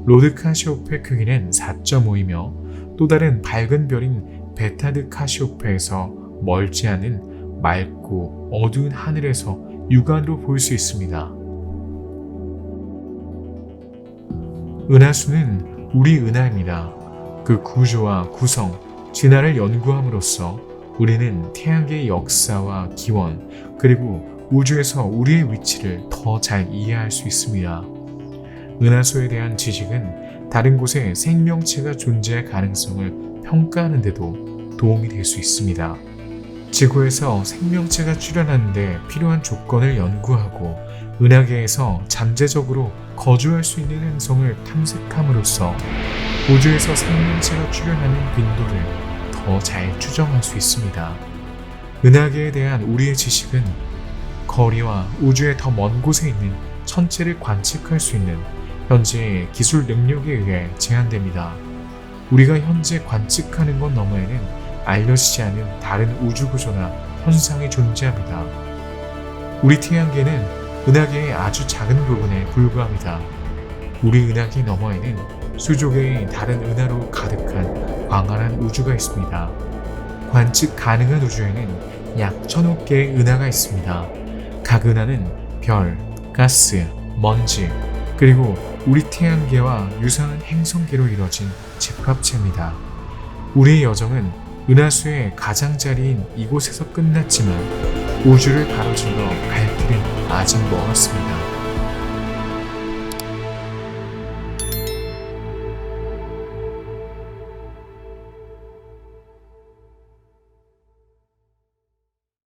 [SPEAKER 1] 로드 카시오페 크기는 4.5이며 또 다른 밝은 별인 베타드 카시오페에서 멀지 않은 맑고 어두운 하늘에서 육안으로 볼 수 있습니다. 은하수는 우리 은하입니다. 그 구조와 구성, 진화를 연구함으로써 우리는 태양계의 역사와 기원, 그리고 우주에서 우리의 위치를 더 잘 이해할 수 있습니다. 은하수에 대한 지식은 다른 곳에 생명체가 존재할 가능성을 평가하는 데도 도움이 될 수 있습니다. 지구에서 생명체가 출현하는 데 필요한 조건을 연구하고 은하계에서 잠재적으로 거주할 수 있는 행성을 탐색함으로써 우주에서 생명체가 출현하는 빈도를 더 잘 추정할 수 있습니다. 은하계에 대한 우리의 지식은 거리와 우주의 더 먼 곳에 있는 천체를 관측할 수 있는 현재의 기술 능력에 의해 제한됩니다. 우리가 현재 관측하는 것 너머에는 알려지지 않은 다른 우주 구조나 현상이 존재합니다. 우리 태양계는 은하계의 아주 작은 부분에 불과합니다. 우리 은하계 너머에는 수조 개의 다른 은하로 가득한 광활한 우주가 있습니다. 관측 가능한 우주에는 약 1,000억 개의 은하가 있습니다. 각 은하는 별, 가스, 먼지, 그리고 우리 태양계와 유사한 행성계로 이루어진 집합체입니다. 우리의 여정은 은하수의 가장자리인 이곳에서 끝났지만 우주를 가로질러 갈 길은 아직 멀었습니다.